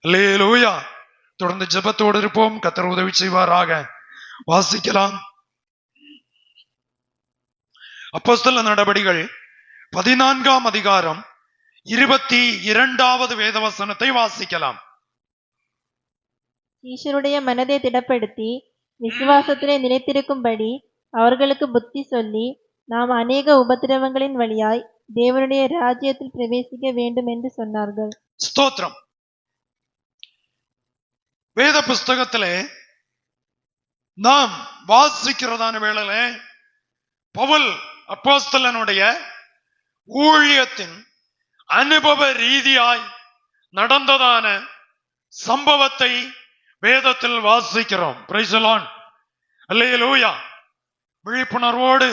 அல்லேலூயா. தொடர்ந்து ஜெபத்தோடு இருப்போம். கர்த்தர் உதவி செய்வாராக. வாசிக்கலாம். அப்போஸ்தலர் நடபடிகள் 14ஆம் அதிகாரம் 22வது வேதவசனத்தை வாசிக்கலாம். ஈஸ்வருடைய மனதை திடப்படுத்தி விசுவாசத்திலே நிலைத்திருக்கும்படி அவர்களுக்கு புத்தி சொல்லி, நாம் அநேக உபத்திரவங்களின் வழியாய் தேவனுடைய ராஜ்யத்தில் பிரவேசிக்க வேண்டும் என்று சொன்னார்கள். ஸ்தோத்திரம். வேத புஸ்தகத்திலே நாம் வாசிக்கிறதான வேளையில பவுல் அப்போஸ்தலனுடைய ஊழியத்தின் அனுபவ ரீதியாய் நடந்ததான சம்பவத்தை வேதத்தில் வாசிக்கிறோம். Praise the Lord. அல்லேலூயா. விழிப்புணர்வோடு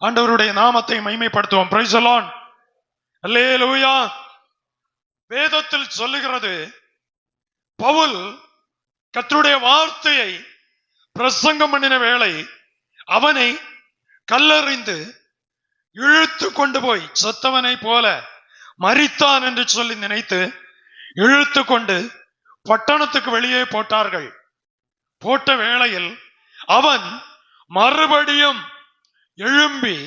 ஆண்டவருடைய நாமத்தை மகிமைப்படுத்துவோம். Praise the Lord. அல்லேலூயா. வேதத்தில் சொல்லுகிறது, பவுல் கர்த்தருடைய வார்த்தையை பிரசங்கம் பண்ணின வேளை அவனை கல்லறிந்து இழுத்து கொண்டு போய் செத்தவனை போல மரித்தான் என்று சொல்லி நினைத்து இழுத்து கொண்டு பட்டணத்துக்கு வெளியே போட்டார்கள். போட்ட வேளையில் அவன் மறுபடியும் எழும்பி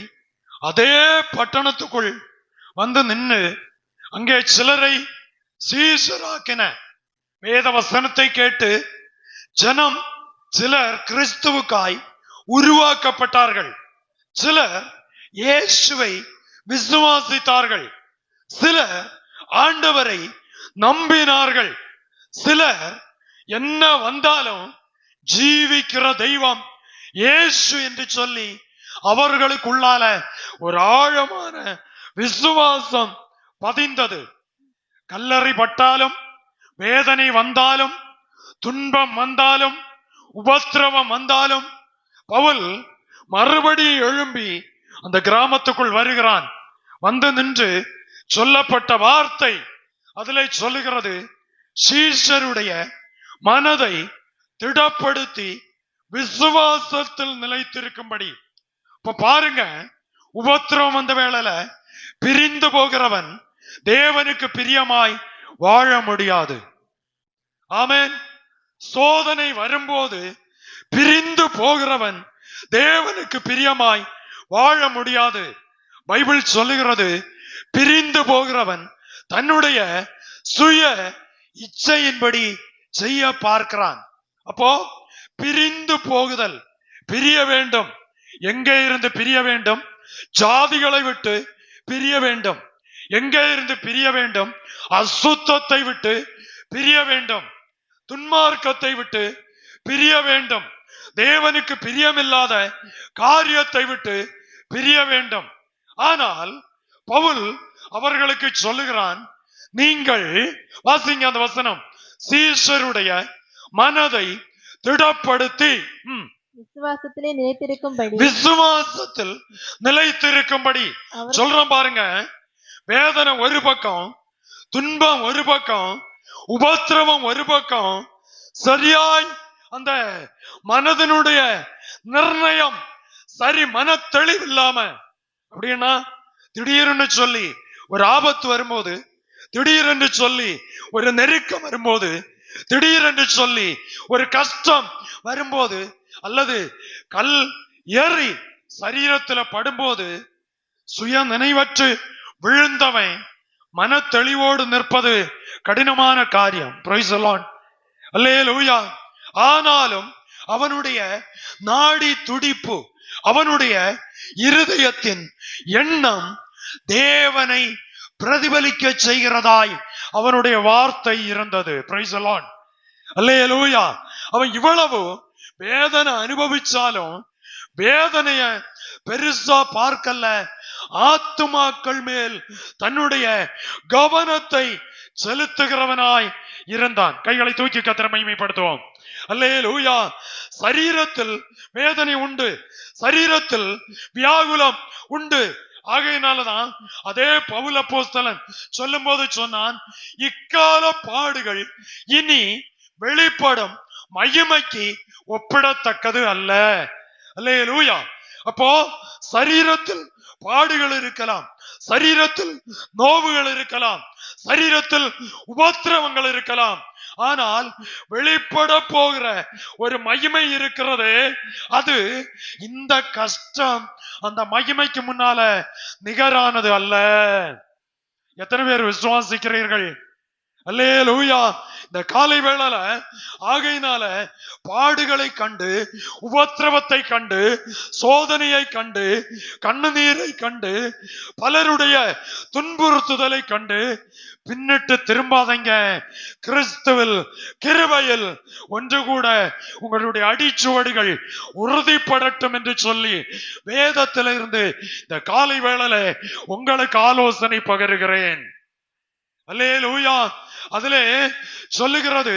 அதே பட்டணத்துக்குள் வந்து நின்று அங்கே சிலரை சீஷராக்கின. வேத வசனத்தை கேட்டு ஜனம் சிலர் கிறிஸ்துவுக்காய் உருவாக்கப்பட்டார்கள். சிலர் இயேசுவை விசுவாசித்தார்கள். சிலர் ஆண்டவரை நம்பினார்கள். சிலர் என்ன வந்தாலும் ஜீவிக்கிற தெய்வம் இயேசு என்று சொல்லி அவர்களுக்குள்ளால ஒரு ஆழமான விசுவாசம் பதிந்தது. கல்லறை பட்டாலும், வேதனை வந்தாலும், துன்பம் வந்தாலும், உபத்திரவம் வந்தாலும் பவுல் மறுபடியும் எழும்பி அந்த கிராமத்துக்குள் வருகிறான். வந்து நின்று சொல்லப்பட்ட வார்த்தை அதிலே சொல்லுகிறது, சீஷருடைய மனதை திடப்படுத்தி விசுவாசத்தில் நிலைத்திருக்கும்படி. இப்ப பாருங்க, உபத்திரவம் வந்த வேளையில பிரிந்து போகிறவன் தேவனுக்கு பிரியமாய் வாழ முடியாது. ஆமென். சோதனை வரும்போது பிரிந்து போகிறவன் தேவனுக்கு பிரியமாய் வாழ முடியாது. பைபிள் சொல்லுகிறது, பிரிந்து போகிறவன் தன்னுடைய சுய இச்சையின்படி செய்ய பார்க்கிறான். அப்போ பிரிந்து போகுதல், பிரிய வேண்டும். எங்கே இருந்து பிரிய வேண்டும்? ஜாதிகளை விட்டு பிரிய வேண்டும். எங்கே இருந்து பிரிய வேண்டும்? அசுத்தத்தை விட்டு பிரிய வேண்டும். துன்மார்க்கத்தை விட்டு பிரிய வேண்டும். தேவனுக்கு பிரியமில்லாத காரியத்தை விட்டு பிரிய வேண்டும். ஆனால் பவுல் அவர்களுக்கு சொல்லுகிறான், நீங்கள் வாசிங்க அந்த வசனம், சீஷருடைய மனதை திடப்படுத்தி விசுவாசத்திலே நிலைத்திருக்கும்படி, விசுவாசத்தில் நிலைத்திருக்கும்படி சொல்றோம். பாருங்க, வேதனை ஒரு பக்கம், துன்பம் ஒரு பக்கம், உபத்திரவம் ஒரு பக்கம், சரியாய் அந்த மனதனுடைய நிர்ணயம் சரி, மன தெளிவு இல்லாம, அப்படின்னா திடீர்னு சொல்லி ஒரு ஆபத்து வரும்போது, திடீரென்று சொல்லி ஒரு நெருக்கம் வரும்போது, திடீரென்று சொல்லி ஒரு கஷ்டம் வரும்போது, அல்லது கல் ஏறி சரீரத்துல படும்போது சுய நினைவற்று விழுந்தவன் மன தெளிவோடு நிற்பது கடினமான காரியம். Praise the Lord. அல்லேலூயா. ஆனாலும் அவனுடைய நாடி துடிப்பு, அவனுடைய இருதயத்தின் எண்ணம் தேவனை பிரதிபலிக்க செய்கிறதாய் அவனுடைய வார்த்தை இருந்தது. Praise the Lord. அல்லேலூயா. அவன் இவ்வளவு வேதனை அனுபவிச்சாலும் வேதனைய பெருசா பார்க்கல. ஆத்துமாக்கள் மேல் தன்னுடைய கவனத்தை செலுத்துகிறவனாய் இருந்தான். கைகளை தூக்கி கர்த்தரை மகிமைப்படுத்துவோம். அல்லேலூயா. சரீரத்தில் வேதனை உண்டு, சரீரத்தில் வியாகுலம் உண்டு. ஆகையினாலதான் அதே பவுல் அப்போஸ்தலன் சொல்லும் போது சொன்னான், இக்கால பாடுகள் இனி வெளிப்படும் மகிமைக்கு ஒப்பிடத்தக்கது அல்ல. அல்லேலூயா. அப்போ சரீரத்தில் பாடுகள் இருக்கலாம், சரீரத்தில் நோவுகள் இருக்கலாம், சரீரத்தில் உபத்திரவங்கள் இருக்கலாம். ஆனால் வெளிப்பட போகிற ஒரு மகிமை இருக்கிறது. அது இந்த கஷ்டம் அந்த மகிமைக்கு முன்னால நிகரானது அல்ல. எத்தனை பேர் விசுவாசிக்கிறீர்கள்? அல்லேலூயா. இந்த காலை வேளையில ஆகையினால பாடுகளை கண்டு, உபத்திரவத்தை கண்டு, சோதனையை கண்டு, கண்ணுநீரை கண்டு, பலருடைய துன்புறுத்துதலை கண்டு பின்னிட்டு திரும்பாதீங்க. கிறிஸ்துவில் கிருபையில் ஒன்று கூட உங்களுடைய அடிச்சுவடுகள் உறுதிப்படட்டும் என்று சொல்லி வேதத்திலிருந்து இந்த காலை வேளையில உங்களுக்கு ஆலோசனை பகருகிறேன். அல்லேலூயா. அதிலே சொல்லுகிறது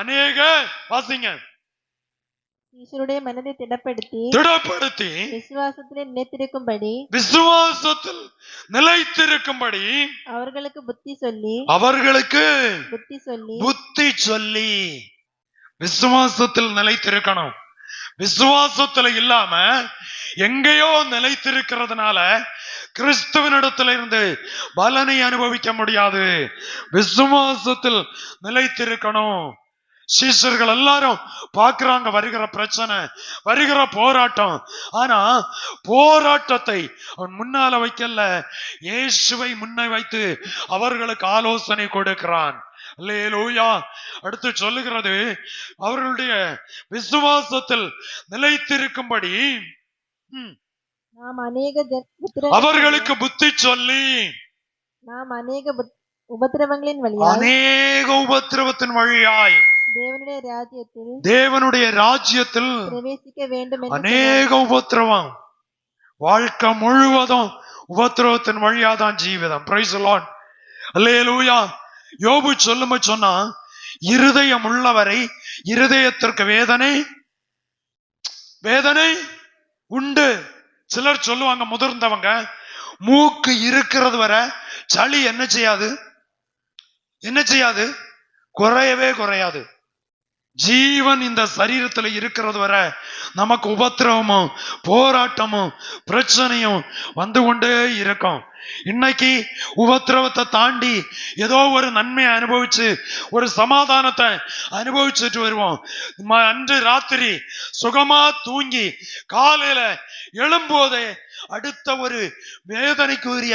அநேக வாசிங்க. ஈஸ்வருடைய மனதை திடப்படுத்தி விசுவாசத்தில் நிலைத்திருக்கும்படி அவர்களுக்கு புத்தி சொல்லி விசுவாசத்தில் நிலைத்திருக்கணும். விசுவாசத்துல இல்லாம எங்கேயோ நிலைத்திருக்கிறதுனால கிறிஸ்துவனிடத்துல இருந்து பலனை அனுபவிக்க முடியாது. விசுவாசத்தில் நிலைத்திருக்கணும். சீஷர்கள் எல்லாரும் பார்க்கிறாங்க வருகிற பிரச்சனை, வருகிற போராட்டம். ஆனா போராட்டத்தை அவன் முன்னால வைக்கல, இயேசுவை முன்ன வைத்து அவர்களுக்கு ஆலோசனை கொடுக்கிறான். அல்லேலூயா. அடுத்து சொல்லுகிறது அவர்களுடைய விசுவாசத்தில் நிலைத்திருக்கும்படி அவர்களுக்கு புத்தி சொல்லி உபத்திரவங்களின் வழியாய் தேவனுடைய ராஜ்யத்தில் பிரவேசிக்க வேண்டும். அநேக உபத்திரவம், வாழ்க்கை முழுவதும் உபத்திரவத்தின் வழியாதான் ஜீவிதம். Praise the Lord. அல்லேலூயா. யோபு சொல்லும சொன்னா, இருதயம் உள்ளவரை இருதயத்திற்கு வேதனை உண்டு. சிலர் சொல்லுவாங்க, முதிர்ந்தவங்க, மூக்கு இருக்கிறது வரை சளி என்ன செய்யாது, குறையவே குறையாது. ஜீவன் இந்த சரீரத்துல இருக்கிறது வரை நமக்கு உபத்திரவமும் போராட்டமும் பிரச்சனையும் வந்து கொண்டே இருக்கும். இன்னைக்கு உபத்திரவத்தை தாண்டி ஏதோ ஒரு நன்மையை அனுபவிச்சு ஒரு சமாதானத்தை அனுபவிச்சுட்டு வருவோம். அன்று ராத்திரி சுகமா தூங்கி காலையில எழும்போதே அடுத்த ஒரு வேதனைக்குரிய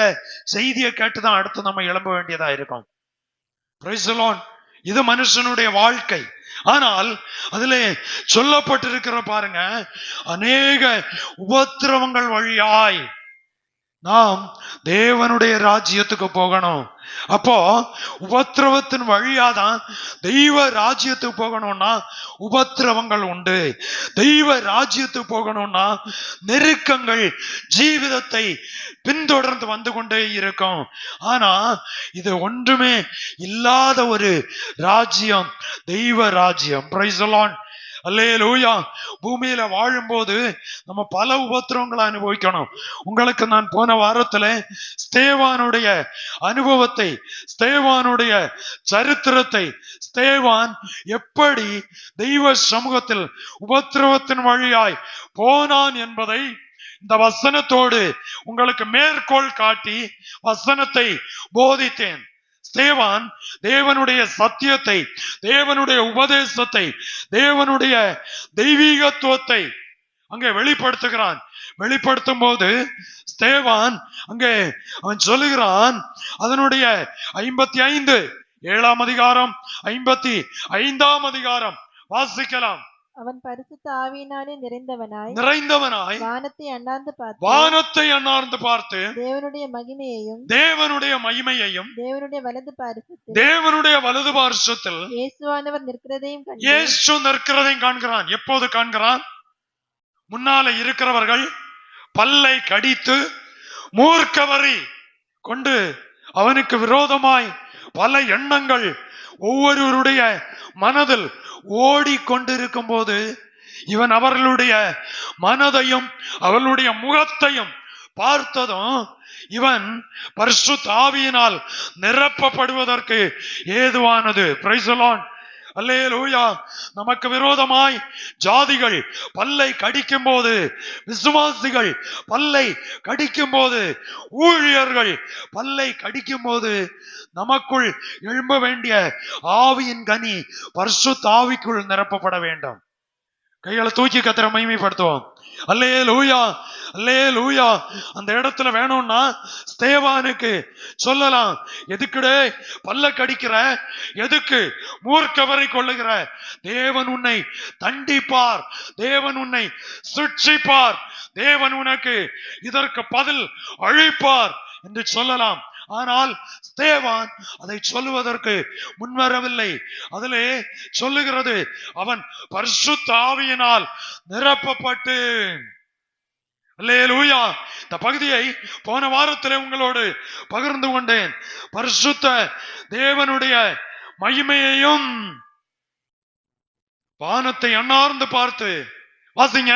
செய்தியை கேட்டுதான் அடுத்து நம்ம எழும்ப வேண்டியதா இருக்கும். Price the Lord. இது மனுஷனுடைய வாழ்க்கை. ஆனால் அதிலே சொல்லப்பட்டிருக்கிற பாருங்க, அநேக உபத்திரவங்கள் வழியாய் நாம் தேவனுடைய ராஜ்யத்துக்கு போகணும். அப்போ உபத்திரவத்தின் வழியாதான் தெய்வ ராஜ்யத்துக்கு போகணும்னா உபத்திரவங்கள் உண்டு. தெய்வ ராஜ்யத்துக்கு போகணும்னா நெருக்கங்கள் ஜீவிதத்தை பின்தொடர்ந்து வந்து கொண்டே இருக்கும். ஆனா இது ஒன்றுமே இல்லாத ஒரு ராஜ்யம், தெய்வ ராஜ்யம். Praise the Lord. அல்லேலூயா. பூமியில வாழும்போது நம்ம பல உபத்திரவங்களை அனுபவிக்கணும். உங்களுக்கு நான் போன வாரத்துல ஸ்தேவானுடைய அனுபவத்தை, ஸ்தேவானுடைய சரித்திரத்தை, ஸ்தேவான் எப்படி தெய்வ சமூகத்தில் உபத்திரவத்தின் வழியாய் போனான் என்பதை இந்த வசனத்தோடு உங்களுக்கு மேற்கோள் காட்டி வசனத்தை போதித்தேன். ஸ்தேவான் தேவனுடைய சத்தியத்தை, தேவனுடைய உபதேசத்தை, தேவனுடைய தெய்வீகத்துவத்தை அங்கே வெளிப்படுத்துகிறான். வெளிப்படுத்தும் போது ஸ்தேவான் அங்கே அவன் சொல்லுகிறான், அதனுடைய 55 7ஆம் அதிகாரம் 55ஆம் அதிகாரம் வாசிக்கலாம். அவன் பரிசுத்த ஆவியினாலே நிறைந்தவனாய் வானத்தை அண்ணாந்து பார்த்து தேவனுடைய மகிமையையும் தேவனுடைய வலது பார்சத்தில் இயேசுவானவர் நிற்கிறதையும் காண்கிறான். எப்போது காண்கிறான்? முன்னால இருக்கிறவர்கள் பல்லை கடித்து மூர்க்கவரி கொண்டு அவனுக்கு விரோதமாய் பல எண்ணங்கள் ஒவ்வொருவருடைய மனதில் ஓடிக்கொண்டிருக்கும் போது இவன் அவர்களுடைய மனதையும் அவர்களுடைய முகத்தையும் பார்த்ததும் இவன் பரிசுத்த ஆவியினால் நிரப்பப்படுவதற்கு ஏதுவானது. Price the Lord. அல்லேலூயா. நமக்கு விரோதமாய் ஜாதிகள் பல்லை கடிக்கும் போது, விசுவாசிகள் பல்லை கடிக்கும் போது, ஊழியர்கள் பல்லை கடிக்கும் போது, நமக்குள் எழும்ப வேண்டிய ஆவியின் கனி பரிசுத்த ஆவிக்குள் நிரப்பப்பட வேண்டும். கைகளை தூக்கி கர்த்தரை மகிமைப்படுத்துவோம். அல்லேலூயா, அல்லேலூயா. அந்த இடத்துல வேணும்னா ஸ்தேவானுக்கு சொல்லலாம், எதுக்குடே பல்ல கடிக்கிற, எதுக்கு மூர்க்கவரை கொள்ளுகிற, தேவன் உன்னை தண்டிப்பார், தேவன் உன்னை சிட்சிப்பார், தேவன் உனக்கு இதற்கு பதில் அழிப்பார் என்று சொல்லலாம். ஆனால் ஸ்தேவான் அதை சொல்லுவதற்கு முன்வரவில்லை. அதிலே சொல்லுகிறது, அவன் பரிசுத்த ஆவியினால் நிரப்பப்பட்டு. அல்லேலூயா. இந்த பகுதியை போன வாரத்திலே உங்களோடு பகிர்ந்து கொண்டேன். பரிசுத்த தேவனுடைய மகிமையையும் வானத்தை அண்ணார்ந்து பார்த்து வாசிங்க,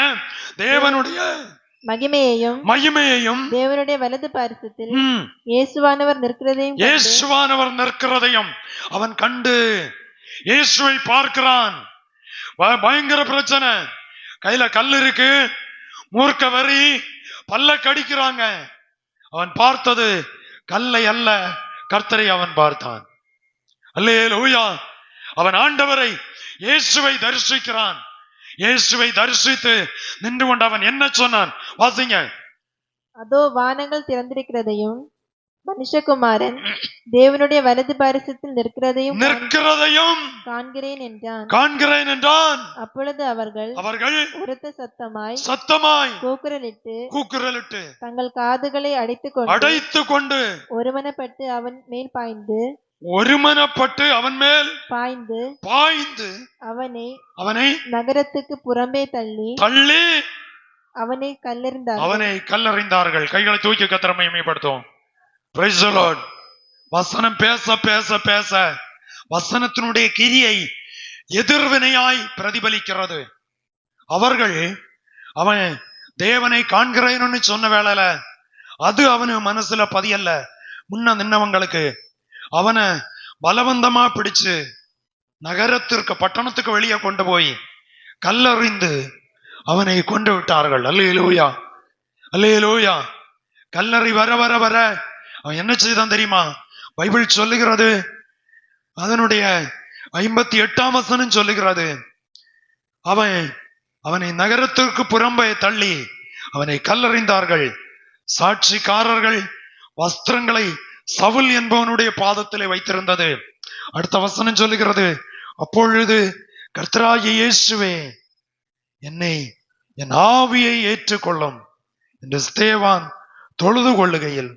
தேவனுடைய மகிமையையும் தேவனுடைய வலது பாரிசத்தில் இயேசுவானவர் நிற்கிறதையும் அவன் கண்டு, இயேசுவை பார்க்கிறான். பயங்கர பிரச்சனை, கையில கல் இருக்கு, மூர்க்க வரி, பல்ல கடிக்கிறாங்க. அவன் பார்த்தது கல்லை அல்ல, கர்த்தரை அவன் பார்த்தான். அல்லேலூயா. அவன் ஆண்டவரை இயேசுவை தரிசிக்கிறான். இயேசுவை தரிசித்து நின்று கொண்டு அவன் என்ன சொன்னான் வாசிங்க. அதோ வானங்கள் திறந்திருக்கிறதையும் மனுஷகுமாரன் தேவனுடைய வலது பாரிசத்தில் நிற்கிறதையும் காண்கிறேன் என்றான். அப்பொழுது அவர்கள் உரத்த சத்தமாய் கூக்குரலிட்டு தங்கள் காதுகளை அடைத்துக் கொண்டு ஒருமனப்பட்டு அவன் மேல் பாய்ந்து அவனை நகரத்துக்கு புறம்பே தள்ளி அவனை கல்லெறிந்தார்கள். கைகளை தூக்கி கர்த்தரை மகிமைப்படுத்துவோம். Praise the Lord. வசனம் பேச பேச பேச வசனத்தினுடைய கிரியை எதிர்வினையாய் பிரதிபலிக்கிறது. அவன் தேவனை காண்கிறேன்னு சொன்ன வேளையில அது அவனு மனசுல பதியல்ல. முன்ன நின்னவங்களுக்கு அவனை பலவந்தமா பிடிச்சு நகரத்திற்கு பட்டணத்துக்கு வெளியே கொண்டு போய் கல்லறிந்து அவனை கொண்டு விட்டார்கள். அல்லேலூயா, அல்லேலூயா. கல்லறி வர வர வர அவன் என்ன செய்தான் தெரியுமா? பைபிள் சொல்லுகிறது, அதனுடைய 58ஆம் வசனம் சொல்லுகிறது, அவனை நகரத்திற்கு புறம்பே தள்ளி அவனை கல்லறிந்தார்கள். சாட்சிக்காரர்கள் வஸ்திரங்களை சவுல் என்பவனுடைய பாதத்திலே வைத்திருந்தது. அடுத்த வசனம் சொல்லுகிறது, அப்பொழுது கர்த்தராகிய இயேசுவே என் ஆவியை ஏற்றுக்கொள்ளும் என்று ஸ்தேவான் தொழுது கொள்ளுகையில்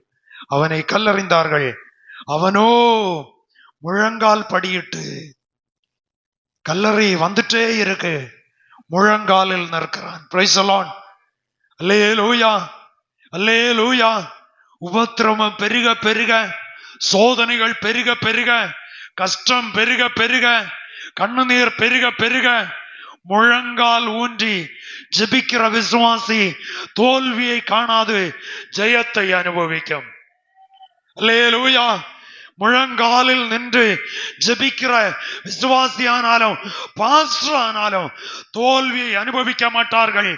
அவனை கல்லறிந்தார்கள். அவனோ முழங்கால் படியிட்டு, கல்லறை வந்துட்டே இருக்கு, முழங்காலில் நிற்கிறான். Praise the Lord. அல்லேலூயா, அல்லேலூயா. உபத்திரவம் பெருக பெருக, சோதனைகள் பெருக பெருக, கஷ்டம் பெருக பெருக, கண்ணுநீர் பெருக பெருக, முழங்கால் ஊன்றி ஜெபிக்கிற விசுவாசி தோல்வியை காணாது ஜெயத்தை அனுபவிக்கும். அல்லேலூயா. முழங்காலில் நின்று ஜெபிக்கிற விசுவாசி ஆனாலும் பாஸ்டர் ஆனாலும் தோல்வியை அனுபவிக்க மாட்டார்கள்.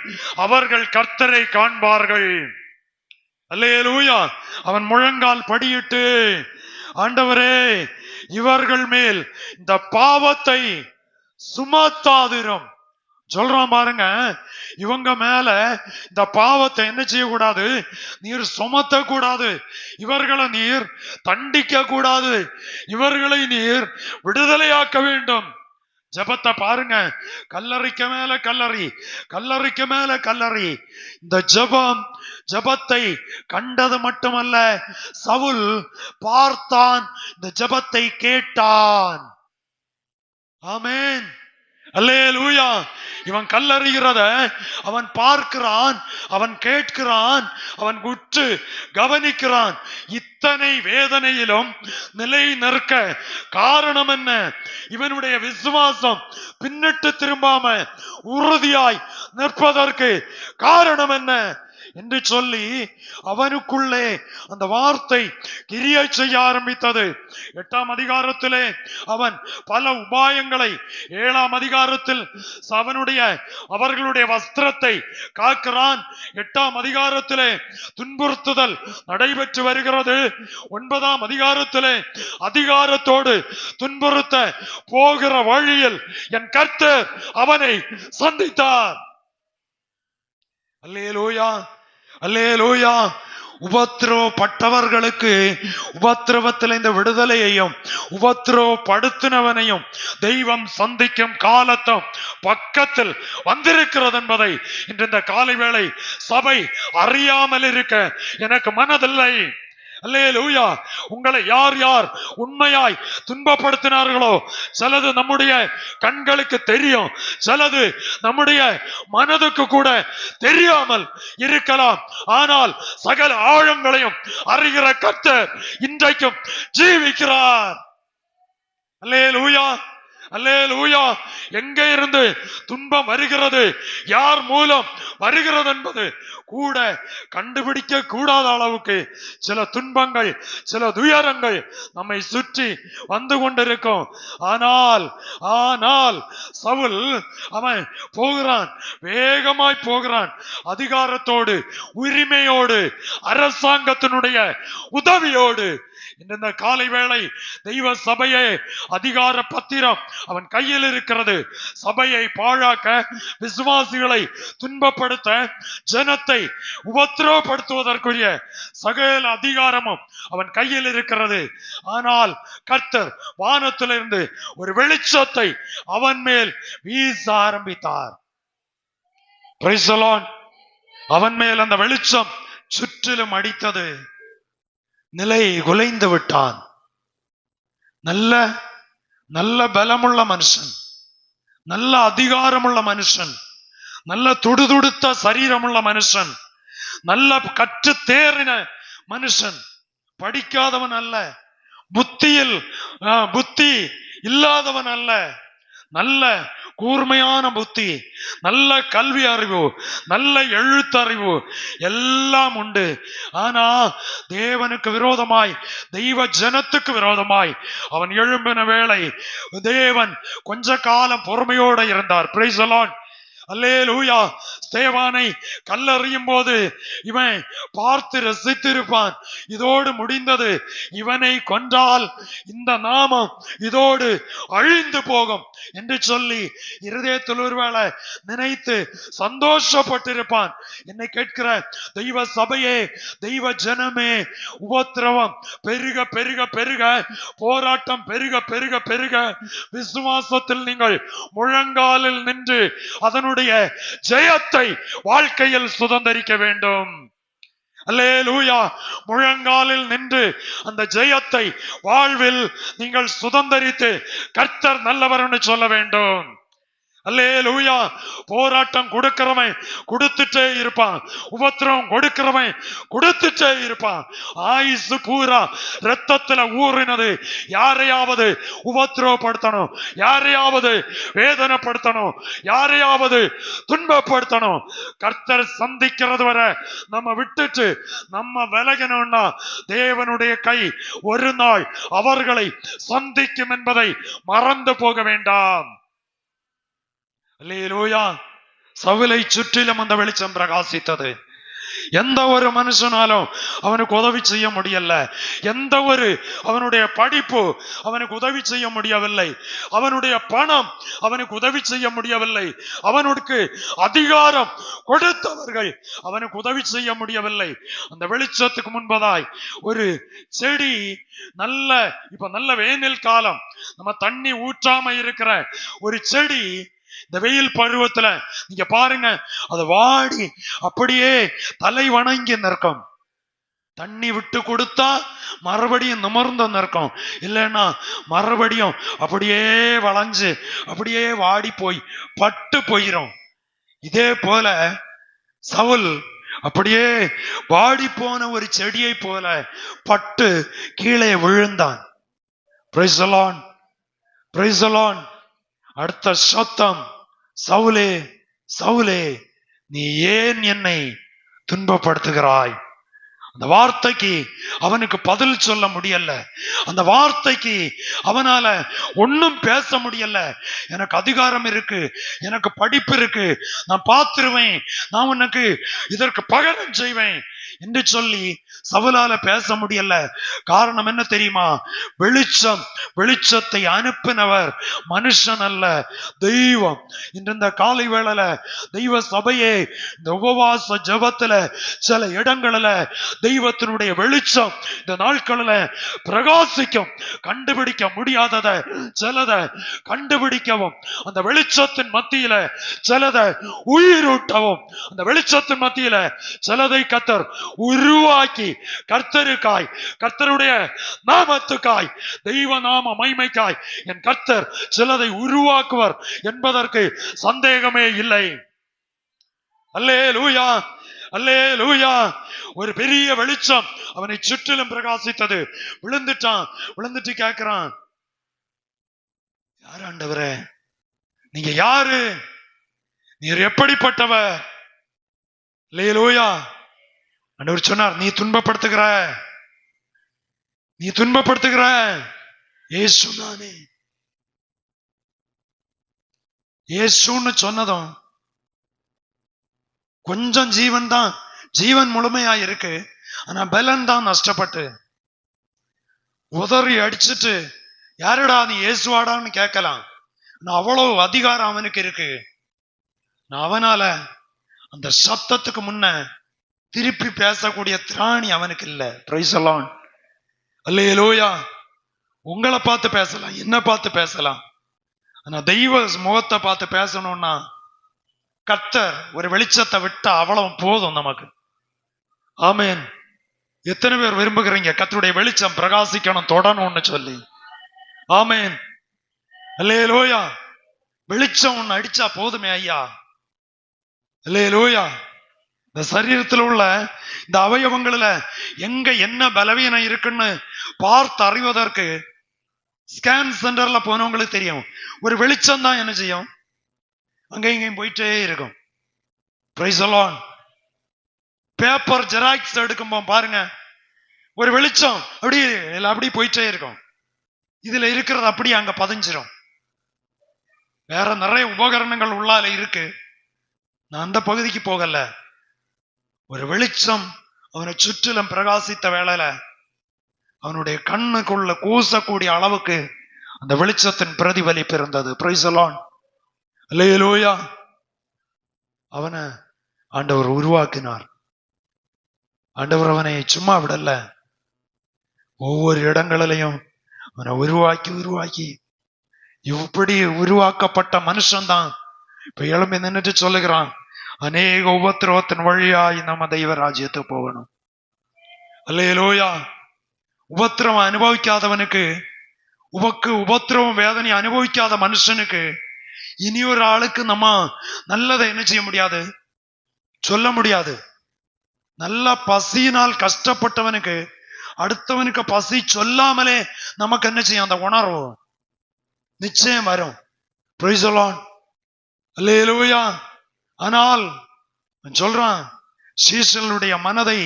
அவர்கள் கர்த்தரை காண்பார்கள். அல்லேலூயா. அவன் முழங்கால் படியிட்டு, ஆண்டவரே இவர்கள் மேல் இந்த பாவத்தை சுமத்தாதிரும் சொல்றான் பாருங்க. இவங்க மேல இந்த பாவத்தை என்ன செய்யக்கூடாது? நீர் சுமத்த கூடாது. இவர்களை நீர் தண்டிக்க கூடாது. இவர்களை நீர் விடுதலையாக்க வேண்டும். ஜபத்தை பாருங்க. கல்லறைக்கு மேல கல்லறை, கல்லறைக்கு மேல கல்லறை. இந்த ஜபத்தை கண்டது மட்டுமல்ல, சவுல் பார்த்தான், இந்த ஜபத்தை கேட்டான். ஆமென், அல்லேலூயா. இவன் கல்லறிகிறத அவன் பார்க்கிறான், அவன் கேட்கிறான், அவன் உற்று கவனிக்கிறான். இத்தனை வேதனையிலும் நிலை நிற்க காரணம் என்ன? இவனுடைய விசுவாசம் பின்னிட்டு திரும்பாம உறுதியாய் நிற்பதற்கு காரணம் என்ன? என்று சொல்லி அவனுக்குள்ளே அந்த வார்த்தை கிரியை செய்ய ஆரம்பித்தது. 8ஆம் அதிகாரத்திலே அவன் பல உபாயங்களை, 7ஆம் அதிகாரத்தில் அவர்களுடைய வஸ்திரத்தை காக்கிறான். 8ஆம் அதிகாரத்திலே துன்புறுத்துதல் நடைபெற்று வருகிறது. 9ஆம் அதிகாரத்திலே அதிகாரத்தோடு துன்புறுத்த போகிற வழியில் என் கர்த்தர் அவனை சந்தித்தார். அல்லேலூயா, அல்லேலூயா. உபத்திரவப்பட்டவர்களுக்கு உபத்திரவத்தில் இந்த விடுதலையையும் உபத்திரவப்படுத்தினவனையும் தெய்வம் சந்திக்கும் காலத்தும் பக்கத்தில் வந்திருக்கிறது என்பதை இன்று இந்த காலை வேளை சபை அறியாமல் இருக்க எனக்கு மனதில்லை. அல்லேலூயா. உங்களை யார் யார் உண்மையாய் துன்பப்படுத்தினார்களோ, சிலது நம்முடைய கண்களுக்கு தெரியும், சிலது நம்முடைய மனதுக்கு கூட தெரியாமல் இருக்கலாம். ஆனால் சகல ஆழங்களையும் அறிகிற கர்த்தர் இன்றைக்கும் ஜீவிக்கிறார். அல்லேலூயா, அல்லேலூயா. எங்கே இருந்து துன்பம் வருகிறது, யார் மூலம் வருகிறது என்பது கூட கண்டுபிடிக்க கூடாத அளவுக்கு சில துன்பங்கள், சில துயரங்கள் நம்மை சுற்றி வந்து கொண்டிருக்கும். ஆனால் சவுல் அவன் போகிறான், வேகமாய் போகிறான், அதிகாரத்தோடு, உரிமையோடு, அரசாங்கத்தினுடைய உதவியோடு. இந்த காலை வேளை தெய்வ சபையே அதிகார பத்திரம் அவன் கையில் இருக்கிறது. சபையை பாழாக்க, விசுவாசிகளை துன்பப்படுத்த, ஜனத்தை உபத்திரவப்படுத்துவதற்குரிய சகல அதிகாரமும் அவன் கையில் இருக்கிறது. ஆனால் கர்த்தர் வானத்திலிருந்து ஒரு வெளிச்சத்தை அவன் மேல் வீச ஆரம்பித்தார். Price the Lord. அவன் மேல் அந்த வெளிச்சம் சுற்றிலும் அடித்தது. நிலை குலைந்து விட்டான். நல்ல நல்ல பலமுள்ள மனுஷன், நல்ல அதிகாரமுள்ள மனுஷன், நல்ல துடுதுடுத்த சரீரமுள்ள மனுஷன், நல்ல கற்று தேறின மனுஷன், படிக்காதவன் அல்ல, புத்தி இல்லாதவன் அல்ல, நல்ல கூர்மையான புத்தி, நல்ல கல்வி அறிவு, நல்ல எழுத்தறிவு எல்லாம் உண்டு. ஆனா தேவனுக்கு விரோதமாய், தெய்வ ஜனத்துக்கு விரோதமாய் அவன் எழும்பின வேளை தேவன் கொஞ்ச காலம் பொறுமையோடு இருந்தார். Price the Lord. அல்லேலூயா. ஸ்தேவானை கல்லறியும் போது இவன் பார்த்து ரசித்திருப்பான், இதோடு முடிந்தது, இவனை கொன்றால் இந்த நாமம் இதோடு அழிந்து போகும் என்று சொல்லி இருதயத்தில் ஒருவேளை நினைத்து சந்தோஷப்பட்டிருப்பான். என்னை கேட்கிற தெய்வ சபையே, தெய்வ ஜனமே, உபத்திரவம் பெருக பெருக பெருக, போராட்டம் பெருக பெருக பெருக, விசுவாசத்தில் நீங்கள் முழங்காலில் நின்று அதனுடைய ஜெயத்தை வாழ்க்கையில் சுதந்தரிக்க வேண்டும். அல்லேலூயா. முழங்காலில் நின்று அந்த ஜெயத்தை வாழ்வில் நீங்கள் சுதந்தரித்து கர்த்தர் நல்லவர் என்று சொல்ல வேண்டும். அல்லேலூயா. போராட்டம் கொடுக்கிறவன் கொடுத்துட்டே இருப்பான், உபத்திரவம் கொடுக்கிறவன் கொடுத்துட்டே இருப்பான். ஆயுசு பூரா ரத்தத்துல ஊறினது யாரையாவது உபத்திரவப்படுத்தணும், யாரையாவது வேதனைப்படுத்தணும், யாரையாவது துன்பப்படுத்தணும். கர்த்தர் சந்திக்கிறது வரை நம்ம விட்டுட்டு நம்ம விலகணும்னா தேவனுடைய கை ஒரு நாள் அவர்களை சந்திக்கும் என்பதை மறந்து போக வேண்டாம். அல்லேலூயா. சவுலை சுற்றிலும் அந்த வெளிச்சம் பிரகாசித்தது. எந்த ஒரு மனுஷனாலும் அவனுக்கு உதவி செய்ய முடியல, எந்த ஒரு அவனுடைய படிப்பு அவனுக்கு உதவி செய்ய முடியவில்லை, அவனுடைய பணம் அவனுக்கு உதவி செய்ய முடியவில்லை, அவனுக்கு அதிகாரம் கொடுத்தவர்கள் அவனுக்கு உதவி செய்ய முடியவில்லை. அந்த வெளிச்சத்துக்கு முன்பதாய் ஒரு செடி, இப்ப நல்ல வேனில் காலம், நம்ம தண்ணி ஊற்றாம இருக்கிற ஒரு செடி இந்த வெயில் பருவத்துல நீங்க பாருங்க, அது வாடி அப்படியே தலை வணங்கி நிற்கும். தண்ணி விட்டு கொடுத்தா மறுபடியும் நிமிர்ந்து நிற்கும், இல்லைன்னா மறுபடியும் அப்படியே வளைஞ்சு அப்படியே வாடி போய் பட்டு போயிரும். இதே போல சவுல் அப்படியே வாடி போன ஒரு செடியை போல பட்டு கீழே விழுந்தான். Price the Lord, praise the Lord. அடுத்த சத்தம், சவுலே சவுலே நீ ஏன் என்னை துன்பப்படுத்துகிறாய். அந்த வார்த்தைக்கு அவனுக்கு பதில் சொல்ல முடியல. அந்த வார்த்தைக்கு அவனால ஒன்னும் பேச முடியல. எனக்கு அதிகாரம் இருக்கு, எனக்கு படிப்பு இருக்கு, நான் பார்த்துருவேன், நான் உனக்கு இதற்கு பகரம் செய்வேன் என்று சொல்லி சவுலால பேச முடியல. காரணம் என்ன தெரியுமா? வெளிச்சத்தை அனுப்பினவர் மனுஷன் அல்ல, தெய்வம். இன்று இந்த காலை வேளையில தெய்வ சபையே இந்த உபவாச ஜெபத்துல சில இடங்கள்ல தெய்வத்தினுடைய வெளிச்சம் இந்த நாட்களில் பிரகாசிக்கும். கண்டுபிடிக்க முடியாதத சிலத கண்டுபிடிக்கவும், அந்த வெளிச்சத்தின் மத்தியில சிலத உயிரூட்டவும், அந்த வெளிச்சத்தின் மத்தியில சிலதை கர்த்தர் உருவாக்கி கர்த்தருக்காய், கர்த்தருடைய நாமத்துக்காய், தெய்வ நாம மகிமைக்காய் என் கர்த்தர் சிலதை உருவாக்குவர் என்பதற்கு சந்தேகமே இல்லை. அல்லேலூயா, அல்லேலூயா. ஒரு பெரிய வெளிச்சம் அவனை சுற்றிலும் பிரகாசித்தது. விழுந்துட்டு கேட்கிறான், யார் ஆண்டவரே, நீங்க யாரு, நீர் எப்படிப்பட்டவர்? அல்லேலூயா. ஆண்டவர் சொன்னார், நீ துன்பப்படுத்துகிற இயேசு நானே. இயேசுன்னு சொன்னதும் கொஞ்சம் ஜீவன் தான், ஜீவன் முழுமையா இருக்கு, ஆனா பலன் தான் நஷ்டப்பட்டு உதறி அடிச்சுட்டு யாருடா நீ இயேசுவாடான்னு கேட்கலாம். அவ்வளவு அதிகாரம் அவனுக்கு இருக்கு. அவனால அந்த சத்தத்துக்கு முன்ன திருப்பி பேசக்கூடிய திராணி அவனுக்கு இல்ல. Praise the Lord. அல்லேலூயா. உங்களை பார்த்து பேசலாம், என்ன பார்த்து பேசலாம், ஆனா தெய்வ முகத்தை பார்த்து பேசணும்னா கர்த்தர் ஒரு வெளிச்சத்தை விட்டா அவ்வளவு போதும் நமக்கு. ஆமென். எத்தனை பேர் விரும்புகிறீங்க கர்த்தருடைய வெளிச்சம் பிரகாசிக்கணும், தொடணும்னு சொல்லி? ஆமென். அல்லேலூயா. வெளிச்சம் ஒண்ணு அடிச்சா போதுமே ஐயா. அல்லேலூயா. இந்த சரீரத்தில் உள்ள இந்த அவயவங்கள்ல எங்க என்ன பலவீனம் இருக்குன்னு பார்த்து அறிவதற்கு ஸ்கேன் சென்டர்ல போனவங்களுக்கு தெரியும். ஒரு வெளிச்சம் தான் என்ன செய்யும், அங்க இங்கேயும் போயிட்டே இருக்கும். Price the Lord. Paper xerox எடுக்கும் பாருங்க, ஒரு வெளிச்சம் அப்படி போயிட்டே இருக்கும். இதுல இருக்கிறது அப்படியே அங்க பதிஞ்சிரும். வேற நிறைய உபகரணங்கள் உள்ளால இருக்கு, நான் அந்த பகுதிக்கு போகல. ஒரு வெளிச்சம் அவனை சுற்றிலும் பிரகாசித்த வேளையில அவனுடைய கண்ணுக்குள்ள கூசக்கூடிய அளவுக்கு அந்த வெளிச்சத்தின் பிரதிபலிப்பு இருந்தது. Praise the Lord. அல்லேலூயா. அவனை ஆண்டவர் உருவாக்கினார். ஆண்டவர் அவனை சும்மா விடல, ஒவ்வொரு இடங்களிலையும் அவனை உருவாக்கி இப்படி உருவாக்கப்பட்ட மனுஷன்தான் இப்ப எழும்பி நின்றுட்டு சொல்லுகிறான், அநேக உபத்திரவத்தின் வழியாய் நம்ம தெய்வ ராஜ்யத்துக்கு போகணும். அல்லேலூயா. உபத்திரவம் அனுபவிக்காதவனுக்கு, உபத்திரவம் வேதனை அனுபவிக்காத மனுஷனுக்கு இனி ஒரு ஆளுக்கு நம்ம நல்லதை என்ன செய்ய முடியாது, சொல்ல முடியாது. நல்ல பசியினால் கஷ்டப்பட்டவனுக்கு அடுத்தவனுக்கு பசி சொல்லாமலே நமக்கு என்ன செய்யும், அந்த உணர்வு நிச்சயம் வரும். Praise the Lord. அல்லேலூயா. ஆனால் சொல்றான், சீசர்களுடைய மனதை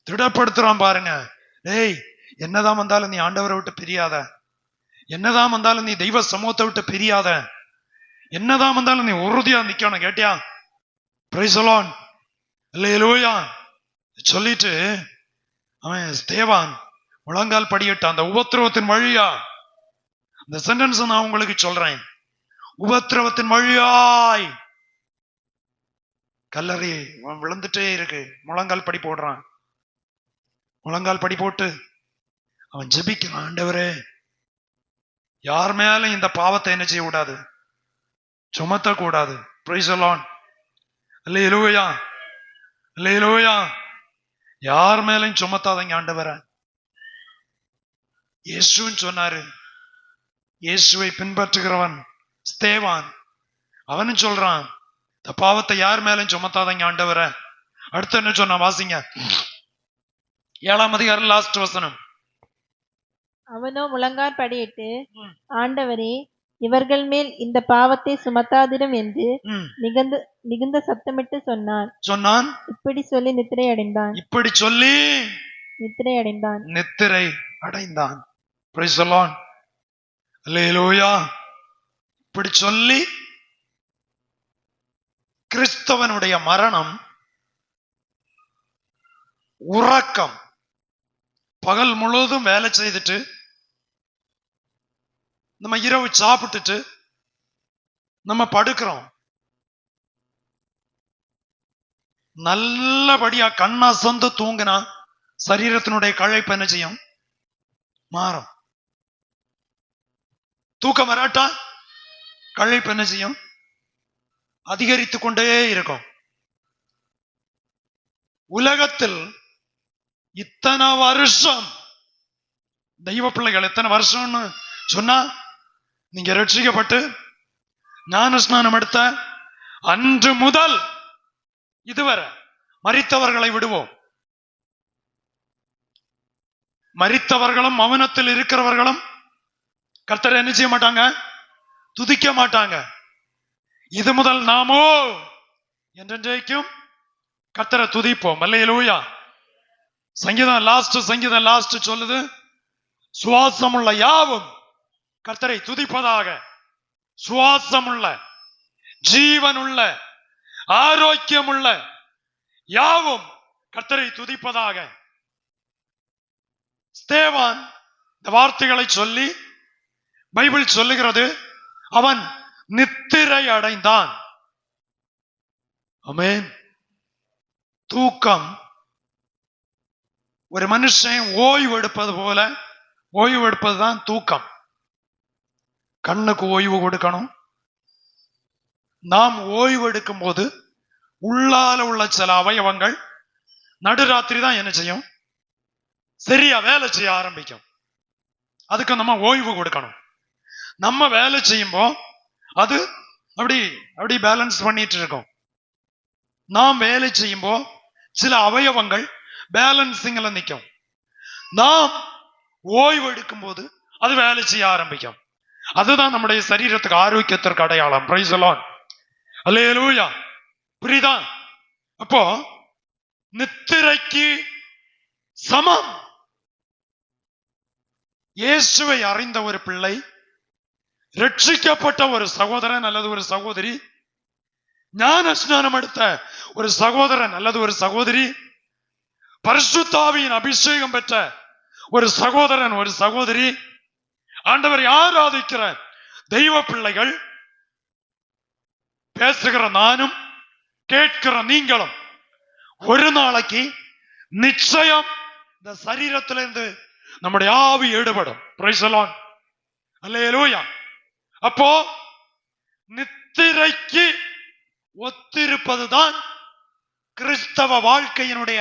திடப்படுத்துறான் பாருங்க. ஏய், என்னதான் வந்தாலும் நீ ஆண்டவரை விட்டு பிரியாத, என்னதான் வந்தாலும் நீ தெய்வ சமூகத்தை விட்டு பிரியாத, என்னதான் வந்தாலும் நீ உறுதியா நிக்கணும். கேட்டியா? Praise the Lord. அல்லேலூயா. சொல்லிட்டு அவன் ஸ்தேவான் முழங்கால் படியிட்ட அந்த உபத்திரவத்தின் வழியா, அந்த சென்டென்ஸ் நான் உங்களுக்கு சொல்றேன், உபத்திரவத்தின் வழியாய் கல்லறை விழுந்துட்டே இருக்கு. முழங்கால் படி போடுறான். முழங்கால் படி போட்டு அவன் ஜெபிக்கிறான், ஆண்டவரே யார் மேல இந்த பாவத்தை என்ன செய்ய கூடாது, சுமத்த கூடாது. Praise the Lord. அல்லேலூயா. அல்லேலூயா. யார் மேலையும் சுமத்தாதீங்க ஆண்டவரே. இயேசுன்னு சொன்னாரு. இயேசுவை பின்பற்றுகிறவன் ஸ்தேவான், அவனும் சொல்றான், இந்த பாவத்தை யார் மேலும் சுமத்தாதீங்க ஆண்டவரே. அடுத்து என்ன சொன்ன வாசிங்க, 7ஆம் அதிகாரம் லாஸ்ட் வசனம். அவனோ முழங்கால் படியிட்டு, ஆண்டவரே இவர்கள் மேல் இந்த பாவத்தை சுமத்தாதிரும் என்று ம். மிகுந்த சத்தமிட்டு சொன்னான். சொன்னான். இப்படி சொல்லி நித்திரை அடைந்தான். இப்படி சொல்லி நித்திரை அடைந்தான். நித்திரை அடைந்தான். Praise the Lord. அல்லேலூயா. இப்படி சொல்லி கிறிஸ்தவனுடைய மரணம் உறக்கம். பகல் முழுவதும் வேலை செய்துட்டு நம்ம இரவு சாப்பிட்டுட்டு நம்ம படுக்கிறோம். நல்லபடியா கண்ணா சொந்த தூங்கினா சரீரத்தினுடைய களைப்பு என்ன செய்யும்? மாறும். தூக்கம் வராட்டா களைப்பு என்ன செய்யும்? அதிகரித்துக் கொண்டே இருக்கும். உலகத்தில் இத்தனை வருஷம் தெய்வ பிள்ளைகள் எத்தனை வருஷம்னு சொன்னா, நீங்க ரட்சிக்கப்பட்டு ஞான ஸ்நானம் எடுத்த அன்று முதல் இதுவரை மரித்தவர்களை விடுவோம். மரித்தவர்களும் மௌனத்தில் இருக்கிறவர்களும் கர்த்தரை என்ன செய்ய மாட்டாங்க? துதிக்க மாட்டாங்க. இது முதல் நாமோ என்றென்றைக்கும் கர்த்தரை துதிப்போம். அல்லேலூயா. சங்கீதம் லாஸ்ட் சொல்லுது, சுவாசமுள்ள யாவும் கர்த்தரை துதிப்பதாக. சுவாசமுள்ள, ஜீவனுள்ள, ஆரோக்கியமுள்ள யாவும் கர்த்தரை துதிப்பதாக. ஸ்தேவான் இந்த வார்த்தைகளை சொல்லி பைபிள் சொல்லுகிறது, அவன் நித்திரை அடைந்தான். ஆமென். தூக்கம் ஒரு மனுஷன் ஓய்வு எடுப்பது போல, ஓய்வு எடுப்பதுதான் தூக்கம். கண்ணுக்கு ஓய்வு கொடுக்கணும். நாம் ஓய்வு எடுக்கும் போது உள்ளால உள்ள சில அவயவங்கள் நடுராத்திரி தான் என்ன செய்யும்? சரியா வேலை செய்ய ஆரம்பிக்கும். அதுக்கு நம்ம ஓய்வு கொடுக்கணும். நம்ம வேலை செய்யும்போ அது அப்படி பேலன்ஸ் பண்ணிட்டு இருக்கோம். நாம் வேலை செய்யும்போ சில அவயவங்கள் பேலன்சிங்ல நிற்கும். நாம் ஓய்வு எடுக்கும் போது அது வேலை செய்ய ஆரம்பிக்கும். அதுதான் நம்முடைய சரீரத்துக்கு ஆரோக்கியத்திற்கு அடையாளம். Praise the Lord. அல்லேலூயா. புரியுதா? அப்போ நித்திரைக்கு சமம். இயேசுவை அறிந்த ஒரு பிள்ளை, ரட்சிக்கப்பட்ட ஒரு சகோதரன் அல்லது ஒரு சகோதரி, ஞான ஸ்நானம் எடுத்த ஒரு சகோதரன் அல்லது ஒரு சகோதரி, பரிசுத்த ஆவியின் அபிஷேகம் பெற்ற ஒரு சகோதரன் ஒரு சகோதரி, ஆண்டவரை ஆராதிக்கிற தெய்வ பிள்ளைகள், பேசுகிற நானும் கேட்கிற நீங்களும் ஒரு நாளைக்கு நிச்சயம் இந்த சரீரத்திலிருந்து நம்முடைய ஆவி ஈடுபடும். Praise the Lord. அல்லேலூயா. அப்போ நித்திரைக்கு ஒத்திருப்பதுதான் கிறிஸ்தவ வாழ்க்கையினுடைய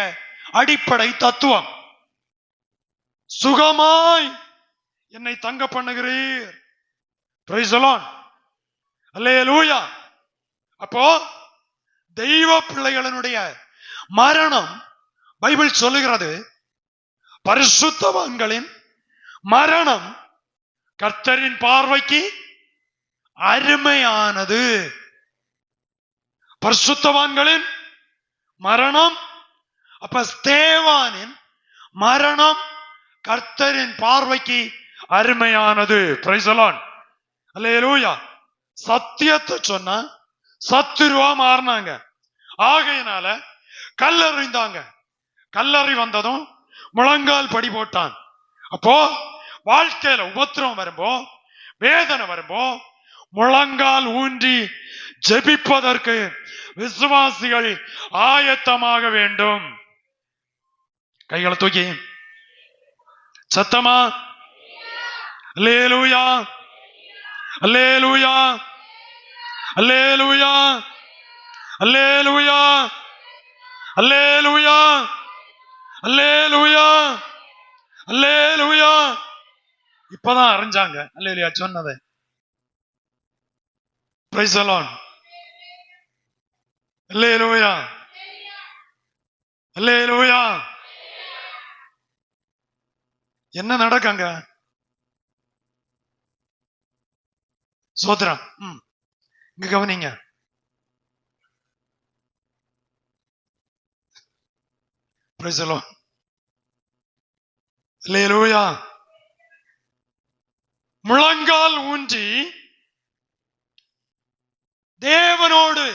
அடிப்படை தத்துவம். சுகமாய் என்னை தங்க பண்ணுகிறீர். Price the Lord. அல்லேலூயா. அப்போ தெய்வ பிள்ளைகளினுடைய மரணம் பைபிள் சொல்லுகிறது, பரிசுத்தவான்களின் மரணம் கர்த்தரின் பார்வைக்கு அருமையானது. பரிசுத்தவான்களின் மரணம், அப்ப ஸ்தேவானின் மரணம் கர்த்தரின் பார்வைக்கு அருமையானது. Praise the Lord. அல்லேலூயா. சத்தியத்தை சொன்னா சத்துருவா மாறினாங்க. ஆகையினால கல்லறிந்தாங்க. கல்லறி வந்ததும் முழங்கால் படி போட்டான். அப்போ வாழ்க்கையில உபத்திரம் வரும்போ, வேதனை வரும்போ முழங்கால் ஊன்றி ஜெபிப்பதற்கு விசுவாசிகள் ஆயத்தமாக வேண்டும். கைகளை தூக்கி சத்தமா அல்லேலூயா, அல்லேலூயா, அல்லேலூயா, அல்லேலூயா, அல்லேலூயா, அல்லேலூயா, அல்லேலூயா. இப்பதான் அறிஞ்சாங்க அல்லேலூயா சொன்னதை. Praise the Lord. அல்லேலூயா, அல்லேலூயா. என்ன நடக்குங்க? சோதரம். இங்க கவனிங்க. Praise the Lord. அல்லேலூயா. முழங்கால் ஊன்றி தேவனோடு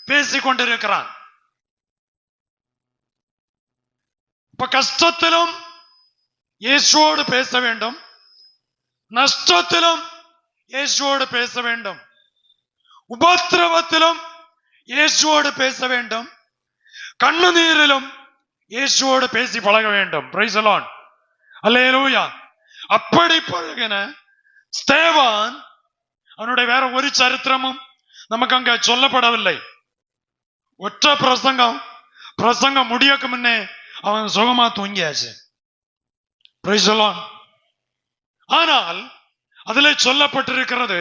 பேசிக் கொண்டிருக்கிறான். இப்ப கஷ்டத்திலும் இயேசுவோடு பேச வேண்டும், நஷ்டத்திலும் இயேசுவோடு பேச வேண்டும், உபத்திரவத்திலும் இயேசுவோடு பேச வேண்டும், கண்ணுநீரிலும் இயேசுவோடு பேசி பழக வேண்டும். Praise the Lord. அல்லேலூயா. அப்படி பழகின ஸ்தேவான், அவனுடைய வேற ஒரு சரித்திரமும் நமக்கு அங்க சொல்லப்படவில்லை. ஒற்ற பிரசங்கம் முடியக்கு முன்னே அவன் சுகமா தூங்கியாச்சு. Price the Lord. ஆனால் அதிலே சொல்லப்பட்டிருக்கிறது,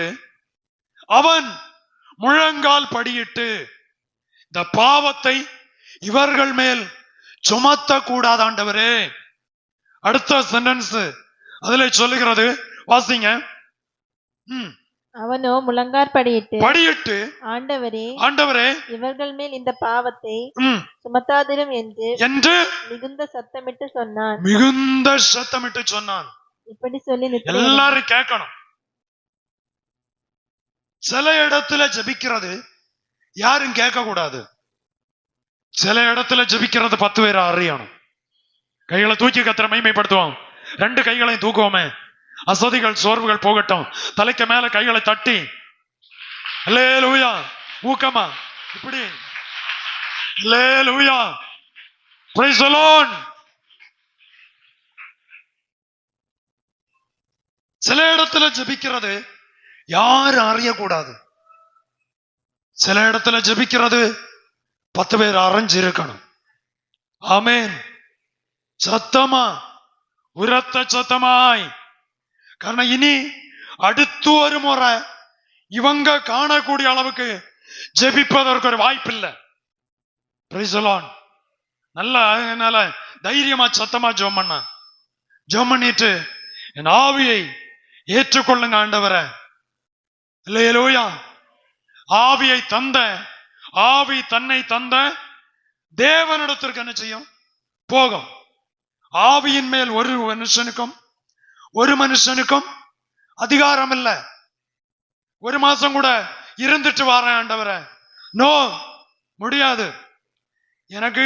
அவன் முழங்கால் படியிட்டு இந்த பாவத்தை இவர்கள் மேல் சுமத்த கூடாது ஆண்டவரே. அடுத்த சென்டென்ஸ் அதிலே சொல்லுகிறது, வாசிங்க. அவனோ முழங்காற்படியிட்டு ஆண்டவரே இவர்கள் மேல் இந்த பாவத்தை சுமத்தாதிரும் என்று மிகுந்த சத்தமிட்டு சொன்னான். இப்படி சொல்லி எல்லாரும் கேட்கணும். சில இடத்துல ஜெபிக்கிறது யாரும் கேட்க கூடாது. சில இடத்துல ஜெபிக்கிறது 10 பேர் அறியணும். கைகளை தூக்கி கத்திர மகிமைப்படுத்துவோம். 2 கைகளையும் தூக்குவோமே. அசதிகள் சோர்வுகள் போகட்டும். தலைக்கு மேல கைகளை தட்டி அல்லேலூயா ஊக்கமா இப்படி அல்லேலூயா பிரைஸ் தி லார்ட். சில இடத்துல ஜெபிக்கிறது யாரும் அறியக்கூடாது. சில இடத்துல ஜெபிக்கிறது 10 பேர் அறிஞ்சு இருக்கணும். ஆமென். சத்தமா, உரத்த சத்தமாய். காரணம் இனி அடுத்து ஒரு முறை இவங்க காணக்கூடிய அளவுக்கு ஜெபிப்பதற்கு ஒரு வாய்ப்பு இல்லை. Price the Lord. நல்ல தைரியமா சத்தமா ஜெபம் பண்ண. ஜெபம் பண்ணிட்டு என் ஆவியை ஏற்றுக்கொள்ளுங்க ஆண்டவரே. அல்லேலூயா. ஆவியை தந்த, ஆவி தன்னை தந்த தேவனிடத்திற்கு என்ன செய்யும்? போகும். ஆவியின் மேல் ஒரு மனுஷனுக்கும் அதிகாரம் இல்லை. 1 மாசம் கூட இருந்துட்டு வரேன் ஆண்டவரே, நோ, முடியாது. எனக்கு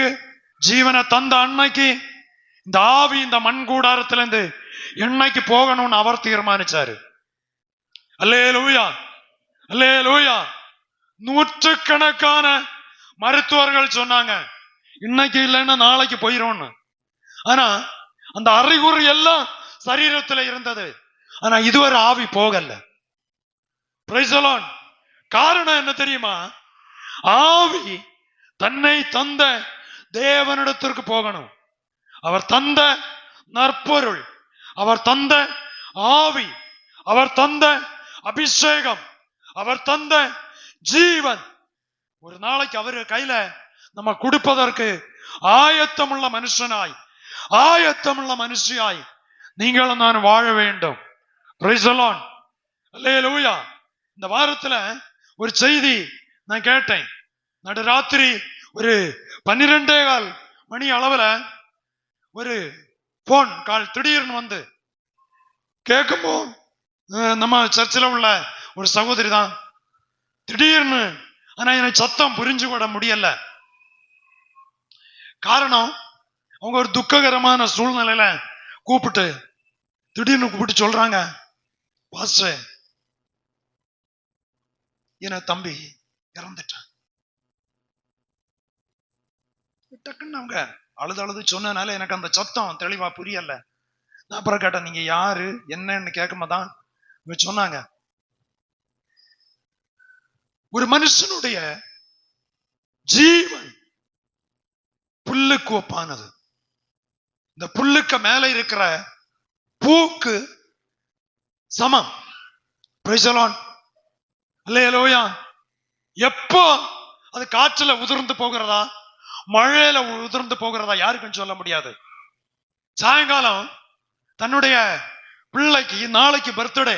ஜீவனை தந்த அன்னைக்கு இந்த ஆவி இந்த மண் கூடாரத்திலிருந்து என்னைக்கு போகணும்னு அவர் தீர்மானிச்சாரு. அல்லேலூயா, அல்லேலூயா. 100கணக்கான மருத்துவர்கள் சொன்னாங்க இன்னைக்கு இல்லைன்னா நாளைக்கு போயிரும். ஆனா அந்த அறிகுறி எல்லாம் சரீரத்துல இருந்தது. ஆனா இதுவரை ஆவி போகல. Price the Lord. காரணம் என்ன தெரியுமா? ஆவி தன்னை தந்த தேவனிடத்திற்கு போகணும். அவர் தந்த நற்பொருள், அவர் தந்த ஆவி, அவர் தந்த அபிஷேகம், அவர் தந்த ஜீவன் ஒரு நாளைக்கு அவர் கையில நம்ம கொடுப்பதற்கு ஆயத்தமுள்ள மனுஷனாய், ஆயத்தமுள்ள மனுஷியாய் நீங்களும் நான் வாழ வேண்டும். Praise the Lord. அல்லேலூயா. இந்த வாரத்துல ஒரு செய்தி நான் கேட்டேன். நடுராத்திரி ஒரு 12:15 மணி அளவுல ஒரு போன் கால் திடீர்னு வந்து கேட்கும்போ, நம்ம சர்ச்சில் உள்ள ஒரு சகோதரி தான். திடீர்னு, ஆனா எனக்கு சத்தம் புரிஞ்சு கூட முடியல. காரணம், அவங்க ஒரு துக்ககரமான சூழ்நிலையில திடீர்னு கூப்பிட்டு சொல்றாங்க, பாஸ்டர் என தம்பி இறந்துட்டான். டக்குன்னு அவங்க அழுது சொன்னனால எனக்கு அந்த சத்தம் தெளிவா புரியல. நான் அப்புறம் கேட்டேன், நீங்க யாரு என்னன்னு கேட்கும்போதான் இவங்க சொன்னாங்க, ஒரு மனுஷனுடைய ஜீவன் புல்லுக்கு ஒப்பானது. இந்த புல்லுக்கு மேல இருக்கிற பூக்கு சமம். Praise the Lord. அல்லேலூயா. எப்போ அது காற்றுல உதிர்ந்து போகிறதா, மழையில உதிர்ந்து போகிறதா யாருக்கும் சொல்ல முடியாது. சாயங்காலம் தன்னுடைய பிள்ளைக்கு நாளைக்கு பர்த்டே,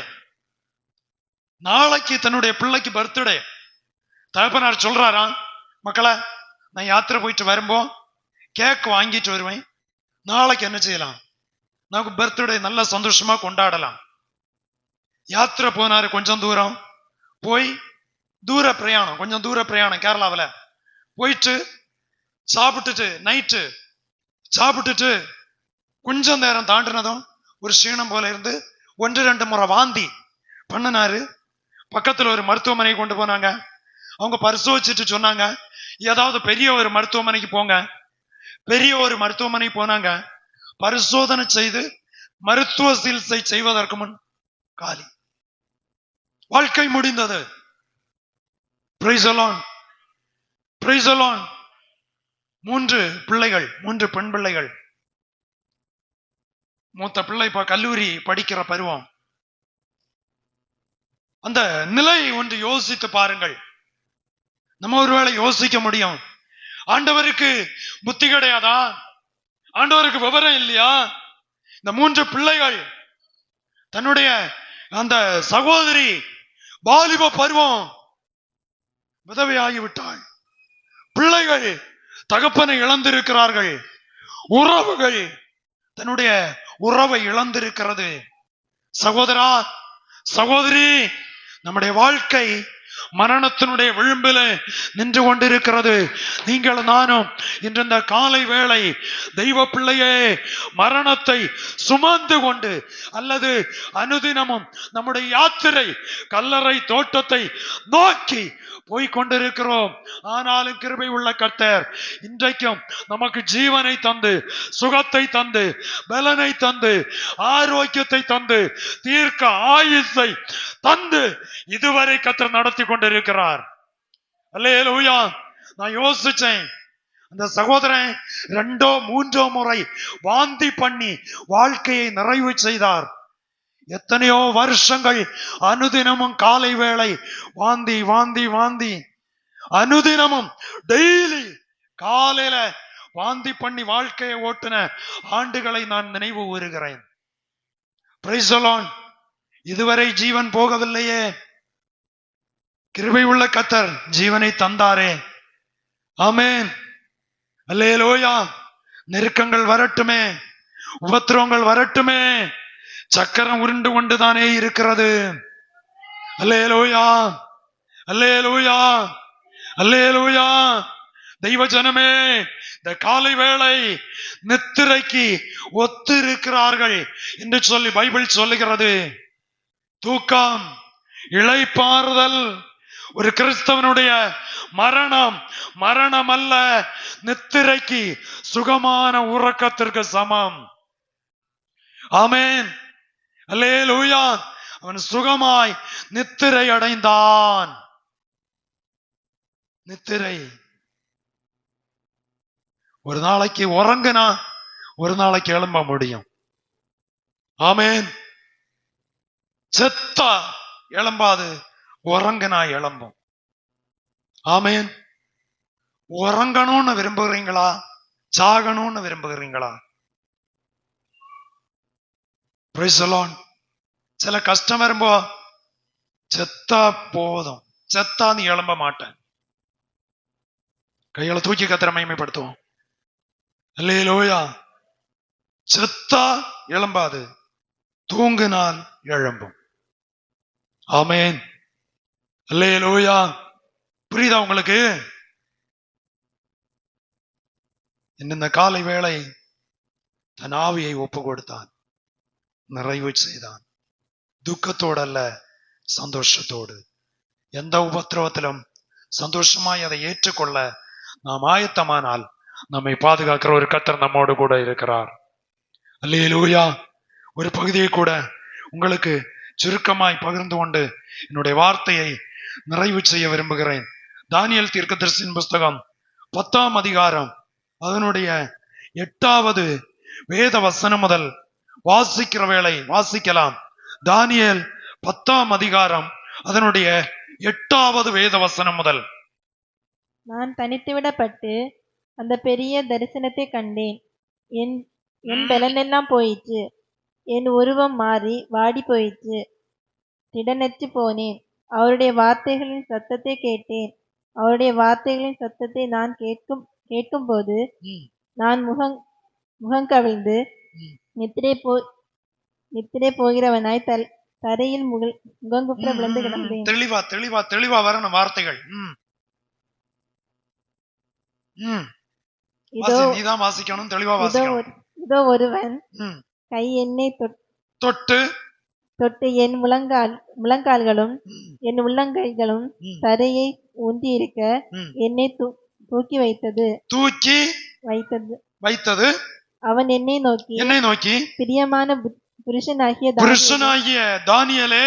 நாளைக்கு தன்னுடைய பிள்ளைக்கு பர்த்டே. தகப்பனார் சொல்றாராம், மக்களை நான் யாத்திரை போயிட்டு வரும்போ கேக் வாங்கிட்டு வருவேன், நாளைக்கு என்ன செய்யலாம், நமக்கு பர்த்டே நல்ல சந்தோஷமா கொண்டாடலாம். யாத்திரை போனாரு, கொஞ்சம் தூரம் போய் தூர பிரயாணம், கொஞ்சம் தூர பிரயாணம் கேரளாவில் போயிட்டு சாப்பிட்டுட்டு நைட்டு சாப்பிட்டுட்டு கொஞ்சம் நேரம் தாண்டினதும் ஒரு க்ஷீணம் போல இருந்து 1-2 முறை வாந்தி பண்ணினாரு. பக்கத்துல ஒரு மருத்துவமனை கொண்டு போனாங்க. அவங்க பரிசோதிச்சுட்டு சொன்னாங்க, ஏதாவது பெரிய ஒரு மருத்துவமனைக்கு போங்க. பெரிய ஒரு மருத்துவமனை போனாங்க. பரிசோதனை செய்து மருத்துவ சிகிச்சை செய்வதற்கு முன் காலி, வாழ்க்கை முடிந்தது. Praise the Lord. Praise the Lord. 3 பிள்ளைகள், 3 பெண் பிள்ளைகள். மூத்த பிள்ளை இப்ப கல்லூரி படிக்கிற பருவம். அந்த நிலை ஒன்று யோசித்து பாருங்கள். நம்ம ஒருவேளை யோசிக்க முடியும், ஆண்டவருக்கு புத்தி கிடையாதா, ஆண்டவருக்கு விவரம் இல்லையா? இந்த 3 பிள்ளைகள், தன்னுடைய அந்த சகோதரி வாலிப பருவம் விதவையாகிவிட்டாள். பிள்ளைகள் தகப்பனை இழந்திருக்கிறார்கள். உறவுகள் தன்னுடைய உறவை இழந்திருக்கிறது. சகோதரா, சகோதரி, நம்முடைய வாழ்க்கை மரணத்தினுடைய விளிம்பில் நின்று கொண்டிருக்கிறது. நீங்கள் நானும் இன்று இந்த காலை வேளை தெய்வ பிள்ளையே மரணத்தை சுமந்து கொண்டு அல்லது அனுதினமும் நம்முடைய யாத்திரை கல்லறை தோட்டத்தை நோக்கி போய்கொண்டிருக்கிறோம். ஆனாலும் கிருபை உள்ள கர்த்தர் இன்றைக்கும் நமக்கு ஜீவனை தந்து, சுகத்தை தந்து, பலனை தந்து, ஆரோக்கியத்தை தந்து, தீர்க்க ஆயுசை தந்து இதுவரை கர்த்தர் நடத்தி கொண்டிருக்கிறார். அல்லேலூயா. நான் யோசிச்சேன், அந்த சகோதரன் 2-3 முறை வாந்தி பண்ணி வாழ்க்கையை நிறைவு செய்தார். எத்தனையோ வருஷங்கள் அனுதினமும் காலை வேளை வாந்தி வாந்தி வாந்தி, அனுதினமும் டெய்லி காலையில வாந்தி பண்ணி வாழ்க்கையை ஓட்டின ஆண்டுகளை நான் நினைவு கூறுகிறேன். Price the Lord. இதுவரை ஜீவன் போகவில்லையே, கிருபை உள்ள கர்த்தர் ஜீவனை தந்தாரே. ஆமென். அல்லேலூயா. நெருக்கங்கள் வரட்டுமே, உபத்திரவங்கள் வரட்டுமே, சக்கரம் உருண்டு கொண்டுதானே இருக்கிறது. அல்லேலூயா, அல்லேலூயா, அல்லேலூயா. தெய்வ ஜனமே, இந்த காலை வேளை நித்திரைக்கு ஒத்திருக்கிறார்கள் என்று சொல்லி பைபிள் சொல்லுகிறது. தூக்கம், இளைப்பாறுதல் ஒரு கிறிஸ்தவனுடைய மரணம், மரணம் அல்ல, நித்திரைக்கு சுகமான உறக்கத்திற்கு சமம். ஆமென். அல்லேலூயா. அவன் சுகமாய் நித்திரை அடைந்தான். நித்திரை ஒரு நாளைக்கு உறங்குனா ஒரு நாளைக்கு எழும்ப முடியும். ஆமென். செத்தா எழும்பாது, உறங்குனா எழும்பும். ஆமென். உறங்கணும்னு விரும்புகிறீங்களா, சாகணும்னு விரும்புகிறீங்களா? Praise the Lord. சில கஷ்டம் வரும்போ செத்தா போதும், செத்தா நீ எழும்ப மாட்டேன். கைகளை தூக்கி கர்த்தரை மகிமைப்படுத்துவோம். அல்லேலூயா. செத்தா எழும்பாது, தூங்கினால் எழும்பும். ஆமென். அல்லேலூயா. புரியுதா உங்களுக்கு? இந்த காலை வேளை தன் ஆவியை ஒப்பு கொடுத்தான், நிறைவு செய்தான். துக்கத்தோடு அல்ல, சந்தோஷத்தோடு. எந்த உபத்திரவத்திலும் சந்தோஷமாய் அதை ஏற்றுக்கொள்ள நாம் ஆயத்தமானால் நம்மை பாதுகாக்கிற ஒரு கர்த்தர் நம்மோடு கூட இருக்கிறார். அல்லேலூயா. ஒரு பகுதியை கூட உங்களுக்கு சுருக்கமாய் பகிர்ந்து கொண்டு என்னுடைய வார்த்தையை நிறைவு செய்ய விரும்புகிறேன். தானியேல் தீர்க்கதரிசியின் புஸ்தகம் 10ஆம் அதிகாரம் அதனுடைய 8வது வேத வசனம் முதல் வாசிக்கிற வேளை வாசிக்கலாம். தானியேல் 10ஆம் அதிகாரம் அதனுடைய 8வது வேத வசனம் முதல். நான் தனித்துவிடப்பட்டு அந்த பெரிய தரிசனத்தை கண்டேன். என் பலனெல்லாம் போயிற்று, என் உருவம் மாறி வாடி போயிற்று, திடனற்று போனேன். அவருடைய வார்த்தைகளின் சத்தத்தை கேட்டேன். அவருடைய வார்த்தைகளின் சத்தத்தை நான் கேட்கும்போது ம், நான் முகங்கவிழ்ந்து ம். நித்திரை போகிறவனாய் தரையில் முகங்குப்புற விழுந்து கிடந்தேன். தெளிவா தெளிவா தெளிவா வரணும் வார்த்தைகள். நீதான் வாசிக்கணும், தெளிவா வாசிக்கணும். இதோ ஒருவன் ம். கை என்னை தொட்டு என் முழங்கால்களும் என் உள்ளங்கைகளும் தரையை ஊன்றி இருக்க என்னை தூக்கி வைத்தது. அவன் என்னை நோக்கி பிரியமான புருஷனாகிய தானியேலே,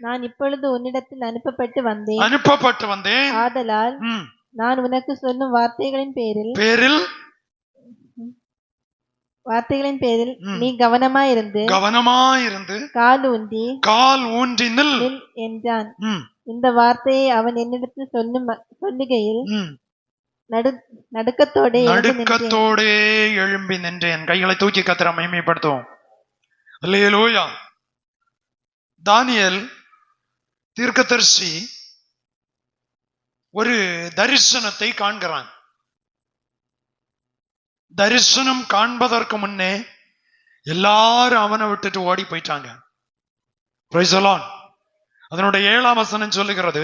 நான் இப்பொழுது உன்னிடத்தில் அனுப்பப்பட்டு வந்தேன். ஆதலால் நான் உனக்கு சொல்லும் வார்த்தைகளின் பேரில் நீ கவனமாயிருந்து கால் ஊன்றி நில் என்றான். இந்த வார்த்தையை அவன் என்னிடத்தில் சொல்லுகையில் நடுக்கத்தோடே எழும்பி நின்றேன். கைகளை தூக்கி கர்த்தரை மகிமைப்படுத்துவோம். அல்லேலூயா. தானியேல் தீர்க்கதரிசி ஒரு தரிசனத்தை காண்கிறான். தரிசனம் காண்பதற்கு முன்னே எல்லாரும் அவனை விட்டுட்டு ஓடி போயிட்டாங்க. Price the Lord. அதனுடைய 7ஆம் வசனம் சொல்லுகிறது,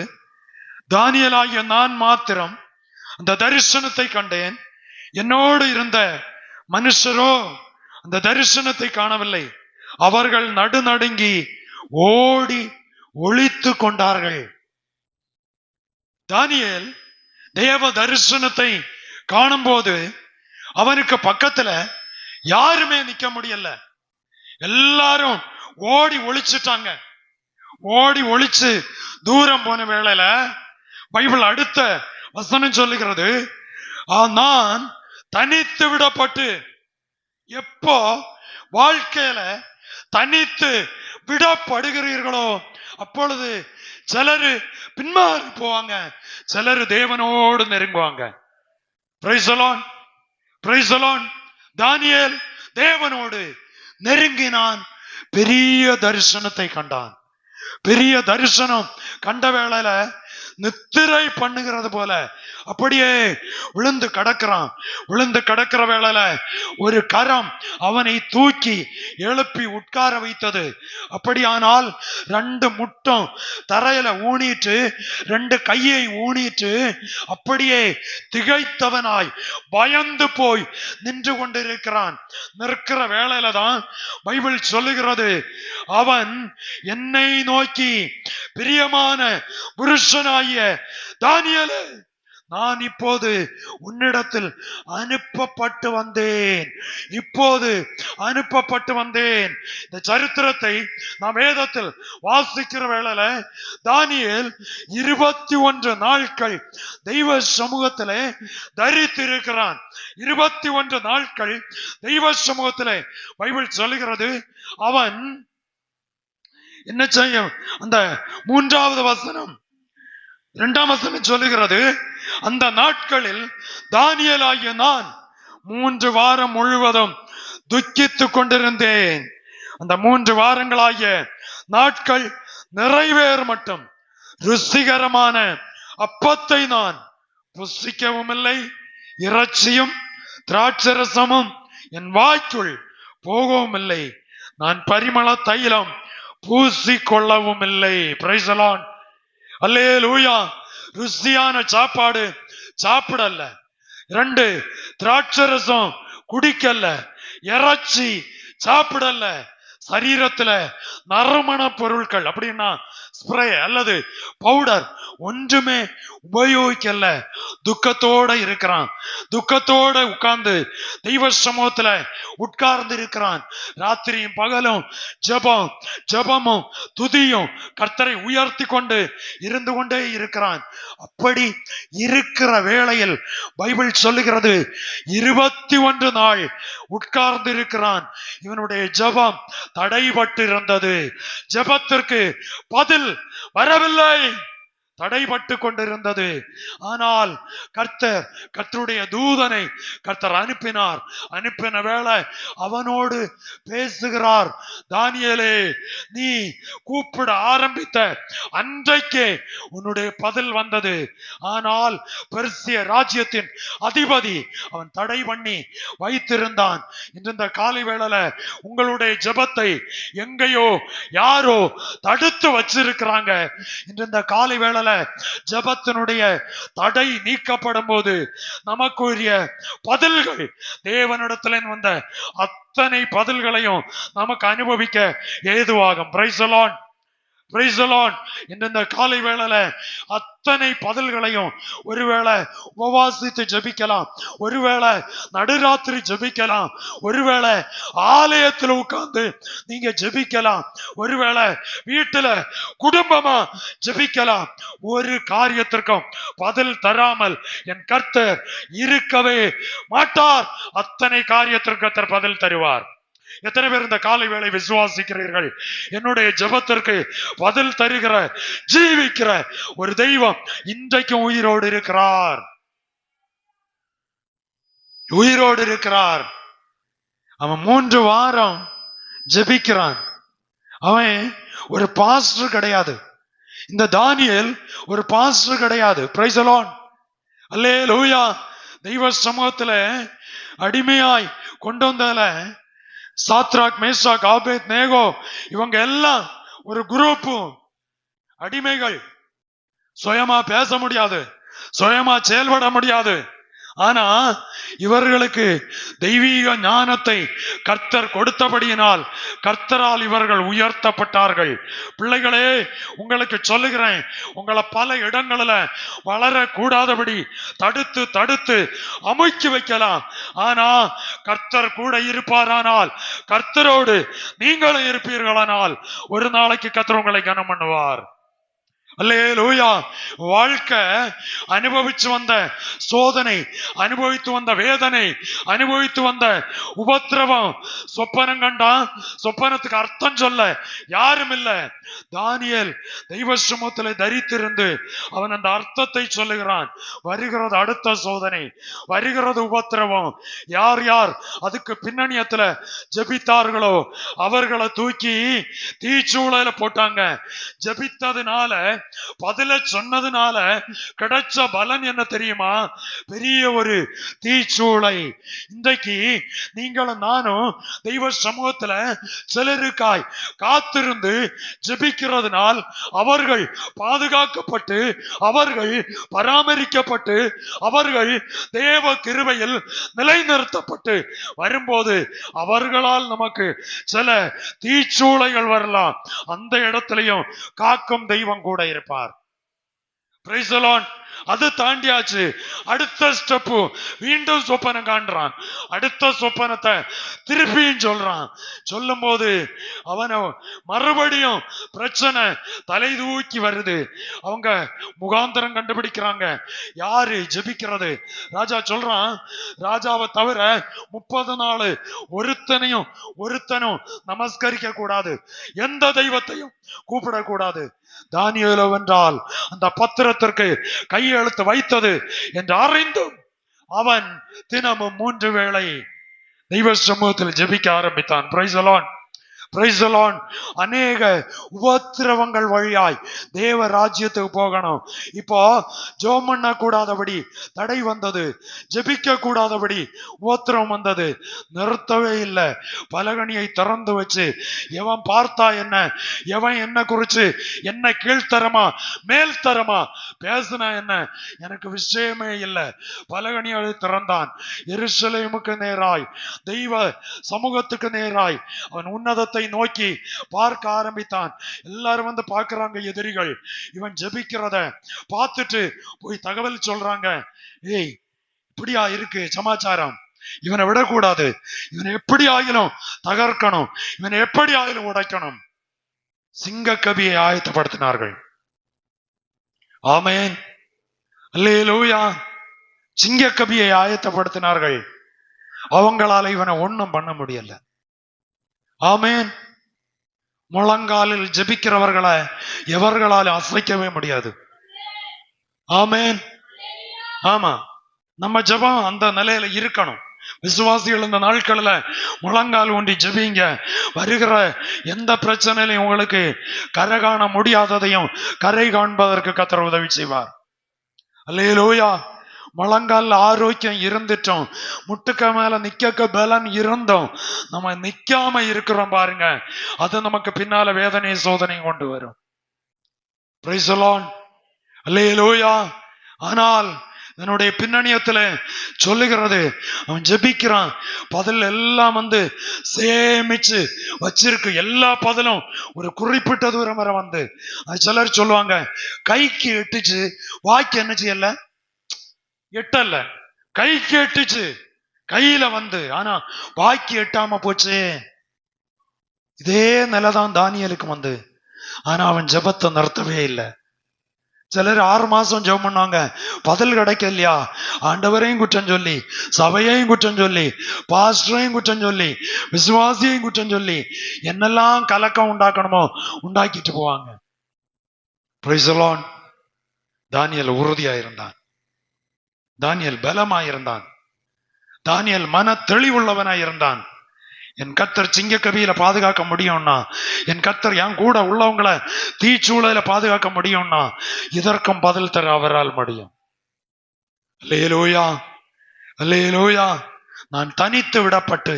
தானியேலாகிய நான் மாத்திரம் அந்த தரிசனத்தை கண்டேன். என்னோடு இருந்த மனுஷரோ அந்த தரிசனத்தை காணவில்லை. அவர்கள் நடுநடுங்கி ஓடி ஒளித்து கொண்டார்கள். தானியேல் தேவ தரிசனத்தை காணும்போது அவனுக்கு பக்கத்துல யாருமே நிக்க முடியல. எல்லாரும் ஓடி ஒளிச்சுட்டாங்க. ஓடி ஒளிச்சு தூரம் போன வேளையில பைபிள் அடுத்த வசனம் சொல்லுகிறது, நான் தனித்து விடப்பட்டு. எப்போ வாழ்க்கையில தனித்து விடப்படுகிறீர்களோ அப்பொழுது சிலரு பின்மாறி போவாங்க, சிலரு தேவனோடு நெருங்குவாங்க. Praise the Lord, praise the Lord. தானியேல் தேவனோடு நெருங்கினான். பெரிய தரிசனத்தை கண்டான். பெரிய தரிசனம் கண்ட வேளையில நித்திரை பண்ணுகிறது போல அப்படியே விழுந்து கிடக்கிற வேளையில ஒரு கரம் அவனை தூக்கி எழுப்பி உட்கார வைத்தது. அப்படியானால் 2 முட்டம் தரையில ஊனிட்டு 2 கையை ஊனிட்டு அப்படியே திகைத்தவனாய் பயந்து போய் நின்று கொண்டிருக்கிறான். நிற்கிற வேளையில தான் பைபிள் சொல்லுகிறது, அவன் என்னை நோக்கி பிரியமான புருஷனாகிய தானியேலே, நான் இப்போது உன்னிடத்தில் அனுப்பப்பட்டு வந்தேன். இந்த சரித்திரத்தை நாம் வேதத்தில் வாசிக்கிற வேளையில தானியேல் 21 நாட்கள் தெய்வ சமூகத்திலே தரித்திருக்கிறான். 21 நாட்கள் தெய்வ சமூகத்திலே பைபிள் சொல்லுகிறது. அவன் என்ன செய்யும்? அந்த 3ஆவது வசனம் 2ஆம் வசனம் சொல்லுகிறது, அந்த நாட்களில் தானியேலாகிய நான் 3 வாரம் முழுவதும் துக்கித்துக் கொண்டிருந்தேன். அந்த 3 வாரங்களாகிய நாட்கள் நிறைவேற மட்டும் ருசிகரமான அப்பத்தை நான் புசிக்கவும் இல்லை, இறைச்சியும் திராட்சரசமும் என் வாய்க்குள் போகவும் இல்லை, நான் பரிமள தைலம் பூசிக்கொள்ளவும் இல்லை. பிரைஸ் தி லார்ட், அல்லேலூயா. ருசியான சாப்பாடு சாப்பிடல, 2 திராட்சரசம் குடிக்கல, இறைச்சி சாப்பிடல, சரீரத்துல நறுமண பொருட்கள் அப்படின்னா ஸ்ப்ரே அல்லது பவுடர் ஒன்றுமே உபயோகிக்கல. துக்கத்தோட இருக்கிறான். துக்கத்தோட உட்கார்ந்து தெய்வ சமூகத்துல உட்கார்ந்து இருக்கிறான். ராத்திரியும் பகலும் ஜெபமும் துதியும் கர்த்தரை உயர்த்தி கொண்டு இருந்து கொண்டே இருக்கிறான். அப்படி இருக்கிற வேளையில் பைபிள் சொல்லுகிறது 21 நாள் உட்கார்ந்து இருக்கிறான். இவனுடைய ஜெபம் தடைபட்டு இருந்தது. ஜெபத்திற்கு பதில் வரவில்லை. தடைபட்டு கொண்டிருந்தது. ஆனால் கர்த்தருடைய தூதனை கர்த்தர் அனுப்பினார். அனுப்பின வேளை அவனோடு பேசுகிறார். தானியேலே, நீ கூப்பிட ஆரம்பித்த அன்றைக்கே உன்னுடைய பதில் வந்தது. ஆனால் பெர்சிய ராஜ்யத்தின் அதிபதி அவன் தடை பண்ணி வைத்திருந்தான். இந்த காலை வேளையில உங்களுடைய ஜெபத்தை எங்கேயோ யாரோ தடுத்து வச்சிருக்கிறாங்க. இந்த காலை வேளையில ஜெபத்தினுடைய தடை நீக்கப்படும் போது நமக்குரிய பதில்கள், தேவனிடத்துல வந்த அத்தனை பதில்களையும் நமக்கு அனுபவிக்க ஏதுவாகும். Price the Lord, praise the Lord. இந்த காலை வேளையில அத்தனை பதில்களையும் ஒருவேளை உபவாசித்து ஜெபிக்கலாம், ஒருவேளை நடுராத்திரி ஜெபிக்கலாம், ஒருவேளை ஆலயத்தில் உட்கார்ந்து நீங்க ஜெபிக்கலாம், ஒருவேளை வீட்டுல குடும்பமா ஜெபிக்கலாம். ஒரு காரியத்திற்கும் பதில் தராமல் என் கர்த்தர் இருக்கவே மாட்டார். அத்தனை காரியத்திற்கு கர்த்தர் பதில் தருவார். எத்தனை பேர் இந்த காலை வேளை விசுவாசிக்கிறீர்கள்? என்னுடைய ஜெபத்திற்கு பதில் தருகிற ஜீவிக்கிற ஒரு தெய்வம் இன்றைக்கும் உயிரோடு இருக்கிறார், உயிரோடு இருக்கிறார். அவன் 3 வாரம் ஜெபிக்கிறான். அவன் ஒரு பாஸ்டர் கிடையாது. இந்த தானியேல் ஒரு பாஸ்டர் கிடையாது. பிரைஸ் தி லார்ட், அல்லேலூயா. தெய்வ சமூகத்துல அடிமையாய் கொண்டு வந்ததுல சாத்ராக், மேஷாக், ஆபேத் நேகோ இவங்க எல்லாம் ஒரு குரூப் அடிமைகள். சுயமா பேச முடியாது, சுயமா செயல்பட முடியாது. ஆனா இவர்களுக்கு தெய்வீக ஞானத்தை கர்த்தர் கொடுத்தபடியினால் கர்த்தரால் இவர்கள் உயர்த்தப்பட்டார்கள். பிள்ளைகளே, உங்களுக்கு சொல்லுகிறேன், உங்களை பல இடங்களில் வளரக்கூடாதபடி தடுத்து தடுத்து அமுக்கி வைக்கலாம். ஆனா கர்த்தர் கூட இருப்பாரானால், கர்த்தரோடு நீங்களும் இருப்பீர்களானால் ஒரு நாளைக்கு கர்த்தர் உங்களை கனம் பண்ணுவார். அல்லேலூயா. வாழ்க்கை அனுபவிச்சு வந்த சோதனை, அனுபவித்து வந்த வேதனை, அனுபவித்து வந்த உபத்திரவம், சொப்பனம் கண்டா சொப்பனத்துக்கு அர்த்தம் சொல்ல யாரும் இல்ல. தானியேல் தெய்வ சமூகத்தில் தரித்திருந்து அவன் அந்த அர்த்தத்தை சொல்லுகிறான். வருகிறது அடுத்த சோதனை, வருகிறது உபத்திரவம். யார் யார் அதுக்கு பின்னணியத்துல ஜெபித்தார்களோ அவர்களை தூக்கி தீச்சூளையில போட்டாங்க. ஜெபித்ததுனால, பதில சொன்னதுனால கிடைச்ச பலன் என்ன தெரியுமா? பெரிய ஒரு தீச்சூளை. இன்றைக்கு நீங்களும் நானும் தெய்வ சமூகத்துல சிலருக்காய் காத்திருந்து ஜெபிக்கிறதுனால் அவர்கள் பாதுகாக்கப்பட்டு, அவர்கள் பராமரிக்கப்பட்டு, அவர்கள் தேவ கிருபையில் நிலைநிறுத்தப்பட்டு வரும்போது அவர்களால் நமக்கு சில தீச்சூளைகள் வரலாம். அந்த இடத்திலையும் காக்கும் தெய்வம் கூட இருப்பார். Price the Lord. அது தாண்டியாச்சு. அடுத்த ஸ்டெப், மீண்டும் சொப்பனம் காண்றான். அடுத்த சொப்பனத்தை திருப்பியும் சொல்றான். சொல்லும் போது அவன மறுபடியும் பிரச்சனை தலை தூக்கி வருது. அவங்க முகாந்தரம் கண்டுபிடிக்கிறாங்க. யாரு ஜெபிக்கிறது? ராஜா சொல்றான், ராஜாவை தவிர 30 நாள் ஒருத்தனும் நமஸ்கரிக்க கூடாது, எந்த தெய்வத்தையும் கூப்பிடக்கூடாது. தானியேலோ வென்றால் அந்த பத்திரத்திற்கு கையெழுத்து வைத்தது என்று அறிந்தும் அவன் தினமும் 3 வேளை தெய்வ சமூகத்தில் ஜெபிக்க ஆரம்பித்தான். Price the Lord, praise the Lord. அநேக உபத்திரவங்கள் வழியாய் தேவ ராஜ்யத்துக்கு போகணும். இப்போ ஜெபம் பண்ண கூடாதபடி தடை வந்தது, ஜெபிக்க கூடாதபடி உபத்திரவம் வந்தது. நிறுத்தவே இல்லை. பலகணியை திறந்து வச்சு எவன் பார்த்தா என்ன, எவன் என்ன குறிச்சு என்ன கீழ்த்தரமா மேல்தரமா பேசினா என்ன, எனக்கு விஷயமே இல்லை. பலகணியை திறந்தான். எருசலேமுக்கு நேராய், தெய்வ சமூகத்துக்கு நேராய் அவன் உன்னதத்தை நோக்கி பார்க்க ஆரம்பித்தான். எல்லாரும் வந்து பார்க்கிறாங்க எதிரிகள். இவன் ஜெபிக்கிறத பார்த்துட்டு போய் தகவல் சொல்றாங்க. ஏய், இப்படியா இருக்கு சமாச்சாரம், இவனை விடக்கூடாது, இவனை எப்படி ஆகிலும் தகர்க்கணும், இவனை எப்படி ஆகிலும் உடைக்கணும். சிங்க கவியை ஆயத்தப்படுத்தினார்கள். ஆமென், அல்லேலூயா. சிங்க கவியை ஆயத்தப்படுத்தினார்கள். அவங்களால இவனை ஒண்ணும் பண்ண முடியல. ஆமென். முழங்காலில் ஜெபிக்கிறவர்களை எவர்களால் அசைக்கவே முடியாது. ஆமென். ஆமா, நம்ம ஜெபம் அந்த நிலையில இருக்கணும். விசுவாசிகள் இந்த நாட்கள்ல முழங்கால் ஊண்டி ஜெபிங்க. வருகிற எந்த பிரச்சனையிலையும் உங்களுக்கு கரை காண முடியாததையும் கரை காண்பதற்கு கர்த்தர் உதவி செய்வார். அல்லேலூயா. முழங்கால் ஆரோக்கியம் இருந்துட்டோம், முட்டுக்க மேல நிக்க பலன் இருந்தோம், நம்ம நிக்காம இருக்கிறோம் பாருங்க, அது நமக்கு பின்னால வேதனை சோதனையும் கொண்டு வரும். Praise the Lord. அல்லேலூயா. ஆனால் என்னுடைய பின்னணியத்துல சொல்லுகிறது, அவன் ஜெபிக்கிறான், பதில் எல்லாம் சேமிச்சு வச்சிருக்கு. எல்லா பதிலும் ஒரு குறிப்பிட்ட தூரம் வரை அது சிலர் சொல்லுவாங்க கைக்கு எட்டுச்சு, வாய்க்கு என்ன செய்யல, எட்டல்ல, கைக்கு எட்டுச்சு, கையில ஆனா வாய்க்கு எட்டாம போச்சு. இதே நிலைதான் தானியேலுக்கு ஆனா அவன் ஜெபத்தை நிறுத்தவே இல்லை. சிலர் 6 மாசம் ஜெபம் பண்ணாங்க, பதில் கிடைக்கலையா, ஆண்டவரையும் குற்றம் சொல்லி, சபையையும் குற்றம் சொல்லி, பாஸ்டரையும் குற்றம் சொல்லி, விசுவாசியையும் குற்றம் சொல்லி, என்னெல்லாம் கலக்கம் உண்டாக்கணுமோ உண்டாக்கிட்டு போவாங்க. Price the Lord. தானியேல் உறுதியா இருந்தான், தானியேல் பலமாயிருந்தான், தானியேல் மன தெளிவுள்ளவனாய் இருந்தான். என் கர்த்தர் சிங்க கவியில பாதுகாக்க முடியும்னா, என் கர்த்தர் என் கூட உள்ளவங்களை தீச்சூழல பாதுகாக்க முடியும்னா, இதற்கும் பதில் தர அவரால் முடியும். அல்லேலூயா, அல்லேலூயா. நான் தனித்து விடப்பட்டு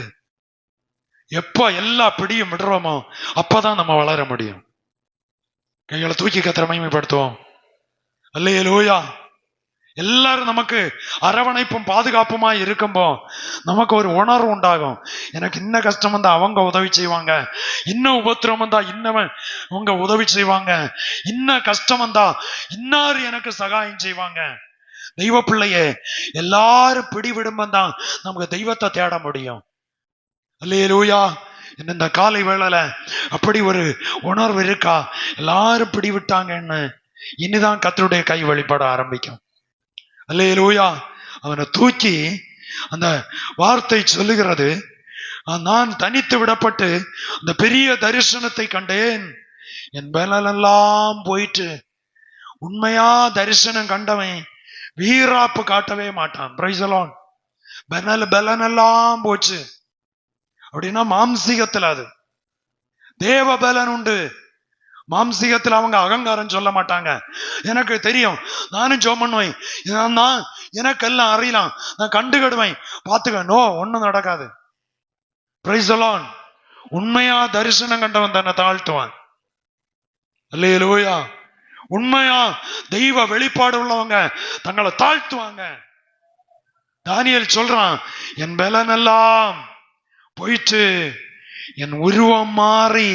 எப்ப எல்லா பிடியும் விடுறோமோ அப்பதான் நம்ம வளர முடியும். கைகளை தூக்கி கர்த்தரை மகிமைப்படுத்துவோம். அல்லேலூயா. எல்லாரும் நமக்கு அரவணைப்பும் பாதுகாப்புமா இருக்கும்போ நமக்கு ஒரு உணர்வு உண்டாகும். எனக்கு இன்ன கஷ்டம் வந்தா அவங்க உதவி செய்வாங்க, இன்னும் உபத்திரம் வந்தா இன்னவன் அவங்க உதவி செய்வாங்க, இன்ன கஷ்டம் வந்தா இன்னாரு எனக்கு சகாயம் செய்வாங்க. தெய்வ பிள்ளையே, எல்லாரும் பிடிவிடும்பம் தான் நமக்கு தெய்வத்தை தேட முடியும். அல்லேலூயா. இந்த காலை வேளையில அப்படி ஒரு உணர்வு இருக்கா? எல்லாரும் பிடிவிட்டாங்கன்னு இனிதான் கர்த்தருடைய கை வெளிப்பட ஆரம்பிக்கும். அல்லேலூயா. அவனை தூக்கி அந்த வார்த்தை சொல்லுகிறது, நான் தனித்து விடப்பட்டு அந்த பெரிய தரிசனத்தை கண்டேன், என் பலனெல்லாம் போயிட்டு. உண்மையா தரிசனம் கண்டவன் வீராப்பு காட்டவே மாட்டான். Price the Lord. பலனெல்லாம் போச்சு அப்படின்னா மாம்சீகத்துல, அது தேவ பலன் உண்டு. மாம்சீகத்தில் அவங்க அகங்காரம் சொல்ல மாட்டாங்க. எனக்கு தெரியும், நானும் ஜெபம் பண்ணுவேன், நான் எனக்கெல்லாம் அறியலாம், நான் கண்டுகிடுவேன், பார்த்துக்க. நோ, ஒண்ணும் நடக்காது. Price the Lord. உண்மையா தரிசனம் கண்டவன் தன்னை தாழ்த்துவான். அல்லேலூயா. உண்மையா தெய்வ வெளிப்பாடு உள்ளவங்க தங்களை தாழ்த்துவாங்க. தானியேல் சொல்றான், என் பலனெல்லாம் போயிட்டு என் உருவம் மாறி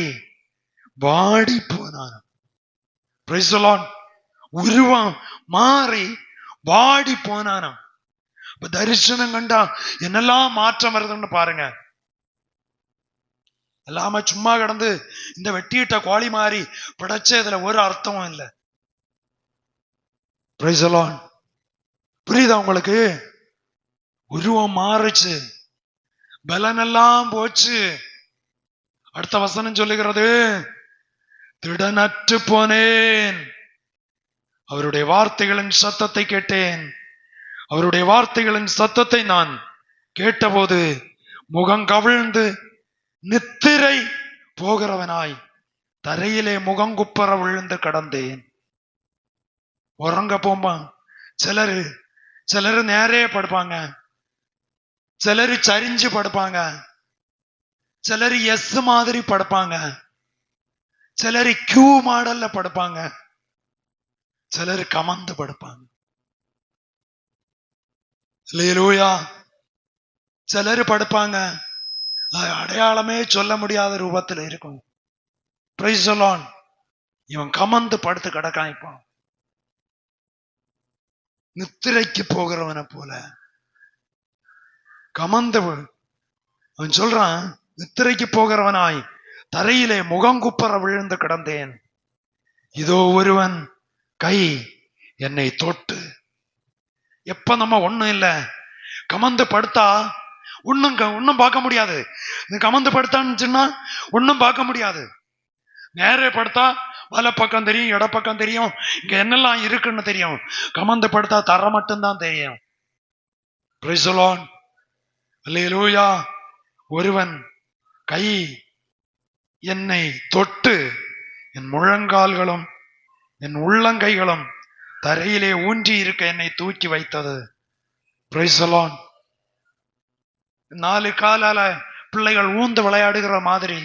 வாடி போனான். Price the Lord. உருவம் மாறி வாடி போனானா. தரிசனம் கண்டா என்னெல்லாம் மாற்றம் வருதுன்னு பாருங்க. எல்லாம சும்மா கிடந்து இந்த வெட்டியிட்ட கோழி மாறி பிடைச்சதுல ஒரு அர்த்தமும் இல்லை. Price the Lord. புரியுதா உங்களுக்கு? உருவம் மாறுச்சு, பலனெல்லாம் போச்சு. அடுத்த வசனம் சொல்லுகிறது, திடனற்று போனேன், அவருடைய வார்த்தைகளின் சத்தத்தை கேட்டேன். அவருடைய வார்த்தைகளின் சத்தத்தை நான் கேட்டபோது முகம் கவிழ்ந்து நித்திரை போகிறவனாய் தரையிலே முகங்குப்புற விழுந்து கடந்தேன். உறங்க போமா சிலரு நேரே படுப்பாங்க, சிலரு சரிஞ்சு படுப்பாங்க, சிலரு எஸ் மாதிரி படுப்பாங்க, சிலரு கியூ மாடல்ல படுப்பாங்க, சிலரு கமந்து படுப்பாங்க. அல்லேலூயா. சிலரு படுப்பாங்க, அடையாளமே சொல்ல முடியாத ரூபத்தில் இருக்கும். Price the Lord. இவன் கமந்து படுத்து கிடக்கான். இப்போ நித்திரைக்கு போகிறவனை போல கமந்து அவன் சொல்றான், நித்திரைக்கு போகிறவனாய் தரையிலே முகங்குப்புற விழுந்து கிடந்தேன். இதோ ஒருவன் கை என்னை தொட்டு. எப்ப நம்ம ஒண்ணும் இல்ல கமந்து படுத்தா ஒன்னும் பார்க்க முடியாது. கமந்து படுத்தான்னு சொன்னா ஒன்னும் பார்க்க முடியாது. நேரே படுத்தா வலப்பக்கம் தெரியும், இடப்பக்கம் தெரியும், இங்க என்னெல்லாம் இருக்குன்னு தெரியும். கமந்து படுத்தா தர மட்டும்தான் தெரியும். Praise the Lord. அல்லேலூயா. ஒருவன் கை என்னை தொட்டு என் முழங்கால்களும் என் உள்ளங்கைகளும் தரையிலே ஊன்றி இருக்க என்னை தூக்கி வைத்தது. Praise the Lord. 4 காலால பிள்ளைகள் ஊந்து விளையாடுகிற மாதிரி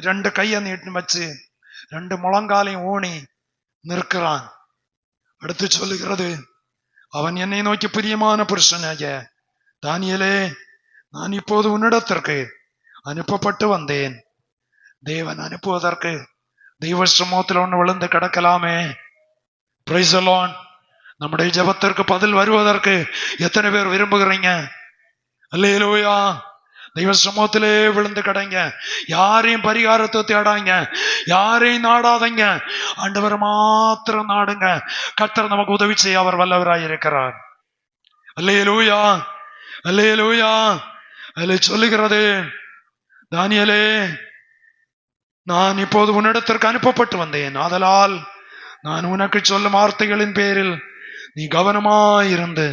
2 கையை நீட்டு வச்சு 2 முழங்காலையும் ஊனி நிற்கிறான். அடுத்து சொல்லுகிறது, அவன் என்னை நோக்கி பிரியமான புருஷனாக தானியேலே, நான் இப்போது உன்னிடத்திற்கு அனுப்பப்பட்டு வந்தேன். தேவன் அனுப்புவதற்கு தெய்வ சமூகத்தில் ஒன்று விழுந்து கிடக்கலாமே. Praise the Lord. நம்முடைய ஜெபத்திற்கு பதில் வருவதற்கு எத்தனை பேர் விரும்புகிறீங்க? அல்லேலூயா. தெய்வ சமூகத்திலே விழுந்து கிடங்க. யாரையும் பரிகாரத்தை தேடாங்க, யாரையும் நாடாதீங்க, ஆண்டவர் மாத்திரம் நாடுங்க. கர்த்தர் நமக்கு உதவி செய்ய அவர் வல்லவராய் இருக்கிறார். அல்லேலூயா, அல்லேலூயா. அதில் சொல்லுகிறது, தானியேலே, நான் இப்போது உன்னிடத்திற்கு அனுப்பப்பட்டு வந்தேன். ஆதலால் நான் உனக்கு சொல்லும் வார்த்தைகளின் பேரில் நீ கவனமாயிருந்து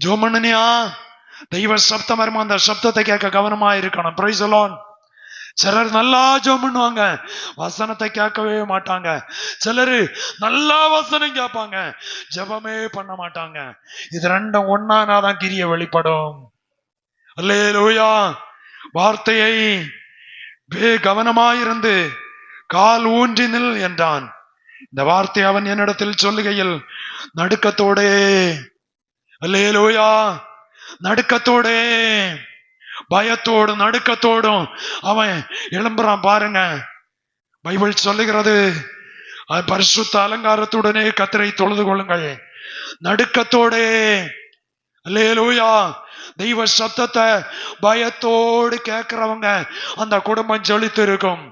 ஜோமண்ணியா. தெய்வ சப்தம் வருமா, அந்த சப்தத்தை கேட்க கவனமா இருக்கணும். Price the Lord. சிலர் நல்லா ஜெபம் பண்ணுவாங்க, வசனத்தை கேட்கவே மாட்டாங்க. சிலரு நல்லா வசனம் கேட்பாங்க, ஜெபமே பண்ண மாட்டாங்க. இது ரெண்டும் ஒன்னானாதான் கிரிய வெளிப்படும். அல்லேலூயா. வார்த்தையை கவனமாயிருந்து கால் ஊன்றி நில் என்றான். இந்த வார்த்தை அவன் என்னிடத்தில் சொல்லுகையில் நடுக்கத்தோடே, அல்லேலூயா, நடுக்கத்தோடே, பயத்தோடு நடுக்கத்தோடும் அவன் எழும்புறான். பாருங்க, பைபிள் சொல்லுகிறது, பரிசுத்த அலங்காரத்துடனே கர்த்தரை தொழுது கொள்ளுங்கள். நடுக்கத்தோடே, அல்லேலூயா. தெய்வ சத்தத்தை பயத்தோடு கேட்கிறவங்க அந்த குடும்பம் ஜொலித்து இருக்கும்.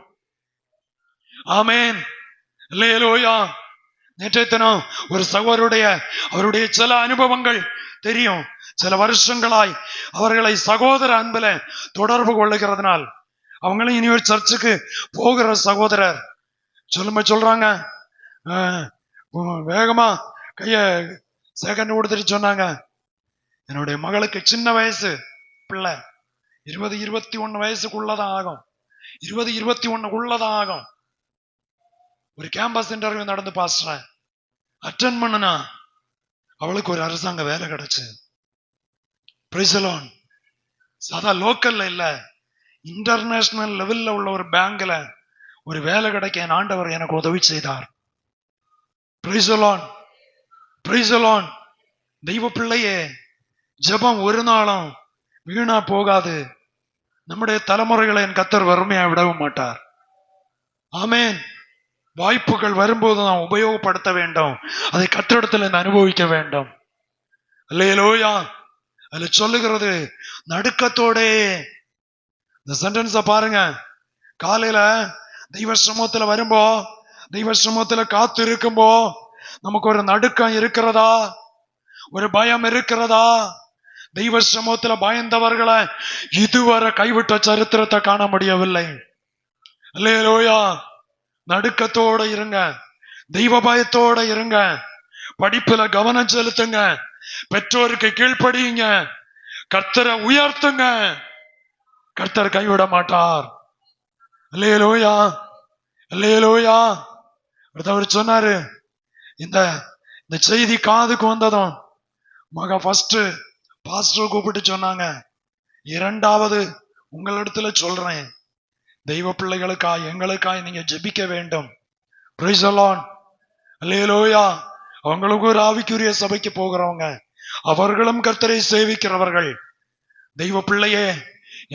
ஆமேன். அல்லேலூயா. நேற்றைய தினம் ஒரு சகோதரருடைய அவருடைய சில அனுபவங்கள் தெரியும். சில வருஷங்களாய் அவர்களை சகோதர அன்புல தொடர்பு கொள்ளுகிறதுனால் அவங்களும் இனி ஒரு சர்ச்சுக்கு போகிற சகோதரர் சொல்றாங்க, வேகமா கைய செகண்ட் கொடுத்துட்டு சொன்னாங்க, என்னுடைய மகளுக்கு சின்ன வயசு பிள்ளை, 20-21 வயசுக்குள்ளதான் ஆகும், 20-21 ஆகும். ஒரு கேம்பஸ் இன்டர்வியூ நடந்து பாஸ்டர் அட்டென்ட் பண்ணனா அவளுக்கு ஒரு அரசாங்க வேலை கிடைச்சு. Price the Lord. சாதா லோக்கல்ல இல்ல, இன்டர்நேஷனல் லெவல்ல உள்ள ஒரு பேங்க்ல ஒரு வேலை கிடைக்க என் ஆண்டவர் எனக்கு உதவி செய்தார். Price the Lord, praise the Lord. தெய்வ பிள்ளையே, ஜெபம் ஒரு நாளும் வீணா போகாது. நம்முடைய தலைமுறைகளை என் கர்த்தர் வறுமையா விடவும் மாட்டார். ஆமேன். வாய்ப்புகள் வரும்போது நாம் உபயோகப்படுத்த வேண்டும், அதை கர்த்தரிடத்தில் அனுபவிக்க வேண்டும். அல்லேலூயா. அதுல சொல்லுகிறது நடுக்கத்தோட. இந்த சென்டென்ஸ பாருங்க. காலையில தெய்வ சமூகத்துல வரும்போ, தெய்வ சமூகத்துல காத்து இருக்கும்போ நமக்கு ஒரு நடுக்கம் இருக்கிறதா, ஒரு பயம் இருக்கிறதா? தெய்வ சமூகத்துல பயந்தவர்களை இதுவரை கைவிட்ட சரித்திரத்தை காண முடியவில்லை. அல்லேலூயா. நடுக்கத்தோட இருங்க, தெய்வ பயத்தோட இருங்க, படிப்புல கவனம் செலுத்துங்க, பெற்றோருக்கு கீழ்ப்படியுங்க, கர்த்தரை உயர்த்துங்க, கர்த்தர் கைவிட மாட்டார். அல்லேலூயா, அல்லேலூயா. அவர் சொன்னாரு, இந்த செய்தி காதுக்கு வந்ததும் மக ஃபர்ஸ்ட் பாஸ்டர் கூப்பிட்டு சொன்னாங்க, இரண்டாவது உங்களிடத்துல சொல்றேன், தெய்வ பிள்ளைகளுக்காய் எங்களுக்காய் நீங்க ஜெபிக்க வேண்டும். Praise the Lord. அல்லேலூயா. அவங்களுக்கு ஒரு ஆவிக்குரிய சபைக்கு போகிறவங்க, அவர்களும் கர்த்தரை சேவிக்கிறவர்கள். தெய்வ பிள்ளையே,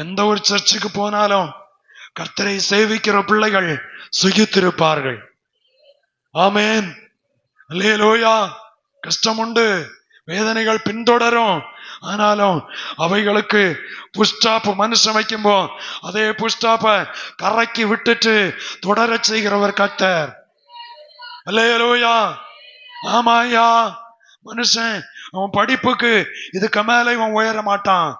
எந்த ஒரு சர்ச்சுக்கு போனாலும் கர்த்தரை சேவிக்கிற பிள்ளைகள் சுகித்திருப்பார்கள். ஆமேன். அல்லேலூயா. கஷ்டம் உண்டு, வேதனைகள் பின்தொடரும். ஆனாலும் அவைகளுக்கு புஷ்டாப்பு மனுஷன் வைக்கும்போ அதே புஷ்டாப்ப கரைக்கு விட்டுட்டு தொடர செய்கிறவர் கர்த்தர். அல்லேலூயா. ஆமாயா. மனுஷன் அவன் படிப்புக்கு இதுக்கு மேல இவன் உயர மாட்டான்.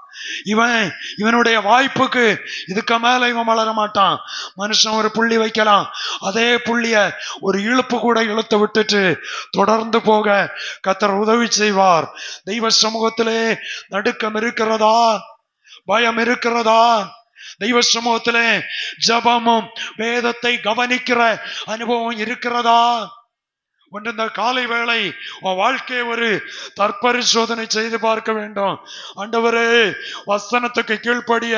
இவனுடைய வாய்ப்புக்கு இதுக்கு மேல இவன் வளர மாட்டான். மனுஷன் ஒரு புள்ளி வைக்கலாம், அதே புள்ளிய ஒரு இழுப்பு கூட இழுத்து விட்டுட்டு தொடர்ந்து போக கர்த்தர் உதவி செய்வார். தெய்வ சமூகத்திலே நடுக்கம் இருக்கிறதா? பயம் இருக்கிறதா? தெய்வ சமூகத்திலே ஜபமும் வேதத்தை கவனிக்கிற அனுபவம் இருக்கிறதா? ஒன்று இந்த காலை வேளை உன் வாழ்க்கையை ஒரு தற்பரிசோதனை செய்து பார்க்க வேண்டும். ஆண்டவரே, வசனத்துக்கு கீழ்ப்படிய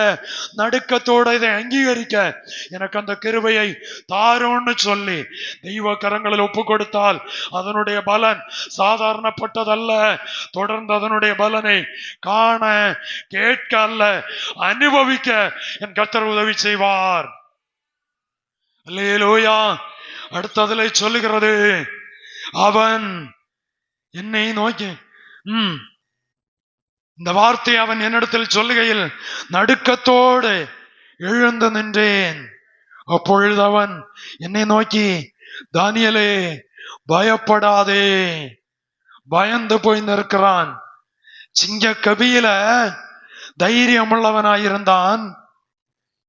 நடுக்கத்தோட இதை அங்கீகரிக்க எனக்கு அந்த கிருபையை தாரோன்னு சொல்லி தெய்வ கரங்களில் ஒப்பு கொடுத்தால் அதனுடைய பலன் சாதாரணப்பட்டதல்ல. தொடர்ந்து அதனுடைய பலனை காண, கேட்க அல்ல, அனுபவிக்க என் கர்த்தர் உதவி செய்வார். அல்லேலூயா. அடுத்ததிலே சொல்லுகிறது, அவன் என்னை நோக்கி இந்த வார்த்தை அவன் என்னிடத்தில் சொல்லுகையில் நடுக்கத்தோடு எழுந்து நின்றேன். அப்பொழுது அவன் என்னை நோக்கி, தானியேலே பயப்படாதே. பயந்து போய் நிற்கிறான். சிங்க கபியில தைரியம் உள்ளவனாயிருந்தான்.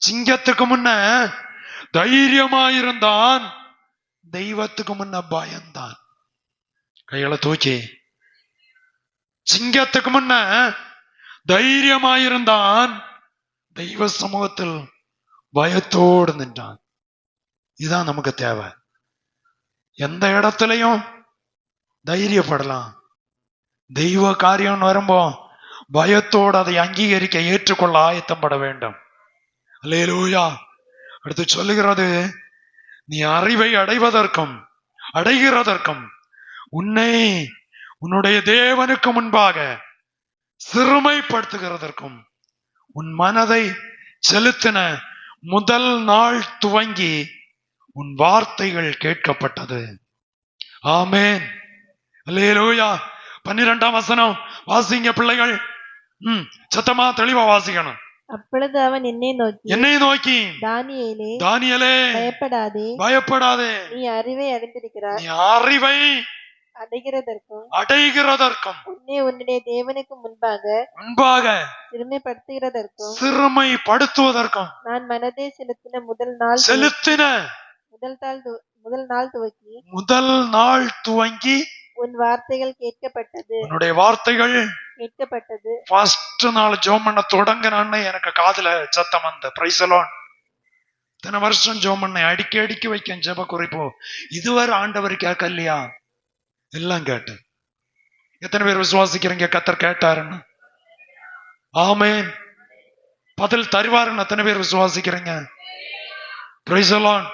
சிங்கத்துக்கு முன்ன தைரியமாயிருந்தான், தெய்வத்துக்கு முன்ன பயந்தான். கைகளை தூக்கி. சிங்கத்துக்கு முன்ன தைரியமாயிருந்தான், தெய்வ சமூகத்தில் பயத்தோடு நின்றான். இதுதான் நமக்கு தேவை. எந்த இடத்துலையும் தைரியப்படலாம். தெய்வ காரியம் வரும்போ பயத்தோடு அதை அங்கீகரிக்க, ஏற்றுக்கொள்ள ஆயத்தப்பட வேண்டும். அல்லேலூயா. அடுத்து சொல்லுகிறது, நீ அறிவை அடைகிறதற்கும் உன்னை உன்னுடைய தேவனுக்கு முன்பாக சிறுமைப்படுத்துகிறதற்கும் உன் மனதை செலுத்தின முதல் நாள் துவங்கி உன் வார்த்தைகள் கேட்கப்பட்டது. ஆமென். அல்லேலூயா. 12ஆம் வசனம் வாசிங்க பிள்ளைகள். சத்தமா தெளிவா வாசிக்கணும். அப்பொழுது அவன் என்னை நோக்கி தானியேலே பயப்படாதே, நீ அறிவை அடைகிறதற்கும் உன்னுடைய தேவனுக்கு முன்பாக சிறுமைப்படுத்துவதற்கும் நான் மனதை செலுத்தின முதல் நாள் துவங்கி உன் வார்த்தைகள் கேட்கப்பட்டது. உன்னுடைய வார்த்தைகள் கேட்கப்பட்டது. ஃபர்ஸ்ட் நாள் ஜெபம் பண்ண தொடங்கினான்னு எனக்கு காதுல சத்தம் வந்த. Price the Lord. இத்தனை வருஷம் ஜெபம் பண்ண அடிக்கி வைக்க ஜெப குறிப்பு இதுவரை ஆண்டவர் கேட்கலையா? எல்லாம் கேட்டு. எத்தனை பேர் விசுவாசிக்கிறீங்க கர்த்தர் கேட்டாருன்னு? ஆமென். பதில் தருவாருன்னு எத்தனை பேர் விசுவாசிக்கிறீங்க? Praise the Lord.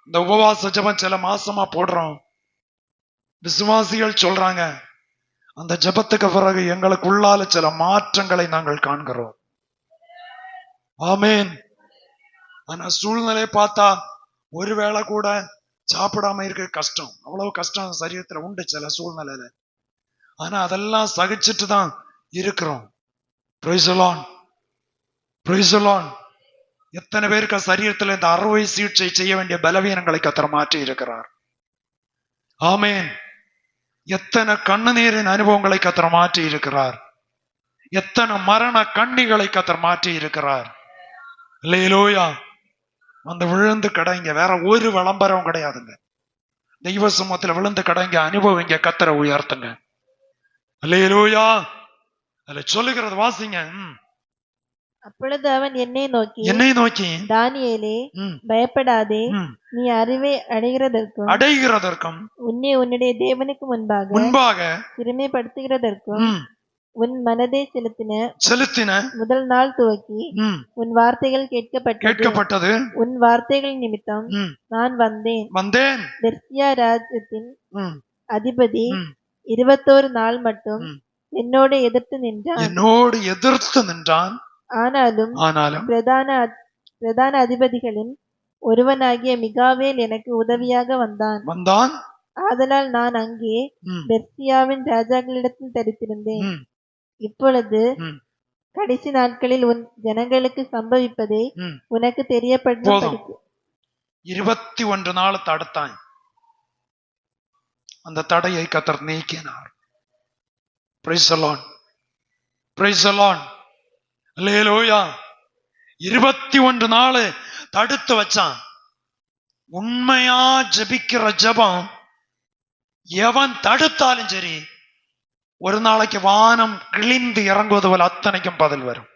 இந்த உபவாச ஜெபம் சில மாசமா போடுறோம். விசுவாசிகள் சொல்றாங்க, அந்த ஜெபத்துக்கு பிறகு எங்களுக்குள்ளால சில மாற்றங்களை நாங்கள் காண்கிறோம். ஆமென். ஆனா சூழ்நிலை பார்த்தா ஒருவேளை கூட சாப்பிடாம இருக்க கஷ்டம், அவ்வளவு கஷ்டம் சரீரத்துல உண்டு சில சூழ்நிலையில. ஆனா அதெல்லாம் சகிச்சுட்டு தான் இருக்கிறோம். Price the Lord. Praise the Lord. எத்தனை பேருக்கு சரீரத்துல இந்த அறுவை சிகிச்சை செய்ய வேண்டிய பலவீனங்களை கர்த்தர் மாற்றி இருக்கிறார். ஆமென். எத்தனை கண்ணீரின் அனுபவங்களை கர்த்தர் மாற்றி இருக்கிறார். எத்தனை மரண கண்ணிகளை கர்த்தர் மாற்றி இருக்கிறார். அல்லேலூயா. அந்த விழுந்து கடைங்க, வேற ஒரு விளம்பரம் கிடையாதுங்க. தெய்வ சமூகத்துல விழுந்து கடைங்க, அனுபவிங்க, கர்த்தரை உயர்த்துங்க. அல்லேலூயா. அதுல சொல்லுகிறது வாசிங்க. அப்பொழுது அவன் என்னை நோக்கி தானியேலே பயப்படாதே, நீ அறிவை அடைகிறதற்கும் உன்னுடைய தேவனுக்கு முன்பாக சிறுமைப்படுத்துகிறதற்கும் உன் மனதை செலுத்தின முதல் நாள் துவக்கி உன் வார்த்தைகள் கேட்கப்பட்டது. உன் வார்த்தைகள் நிமித்தம் நான் வந்தேன். பெர்சியா ராஜ்யத்தின் அதிபதி 21 நாள் மட்டும் என்னோடு எதிர்த்து நின்றான். ஆனாலும் பிரதான அதிபதிகளின் ஒருவனாகிய மிகாவேல் எனக்கு உதவியாக வந்தான். ஆதலால் நான் அங்கே பெர்சியாவின் ராஜாக்களிடத்தில் தரித்திருந்தேன். இப்பொழுது கடைசி நாட்களில் உன் ஜனங்களுக்கு சம்பவிப்பதை உனக்கு தெரியப்படுத்தும். 21 நாள் தடுத்தான். அந்த தடையை கர்த்தர் நீக்கினார். Praise the Lord. Praise the Lord. Hallelujah. 21 நாள் தடுத்து வச்சான். உண்மையா ஜெபிக்கிற ஜெபம் எவன் தடுத்தாலும் சரி, ஒரு நாளைக்கு வானம் கிழிந்து இறங்குவது போல அத்தனைக்கும் பதில் வரும்.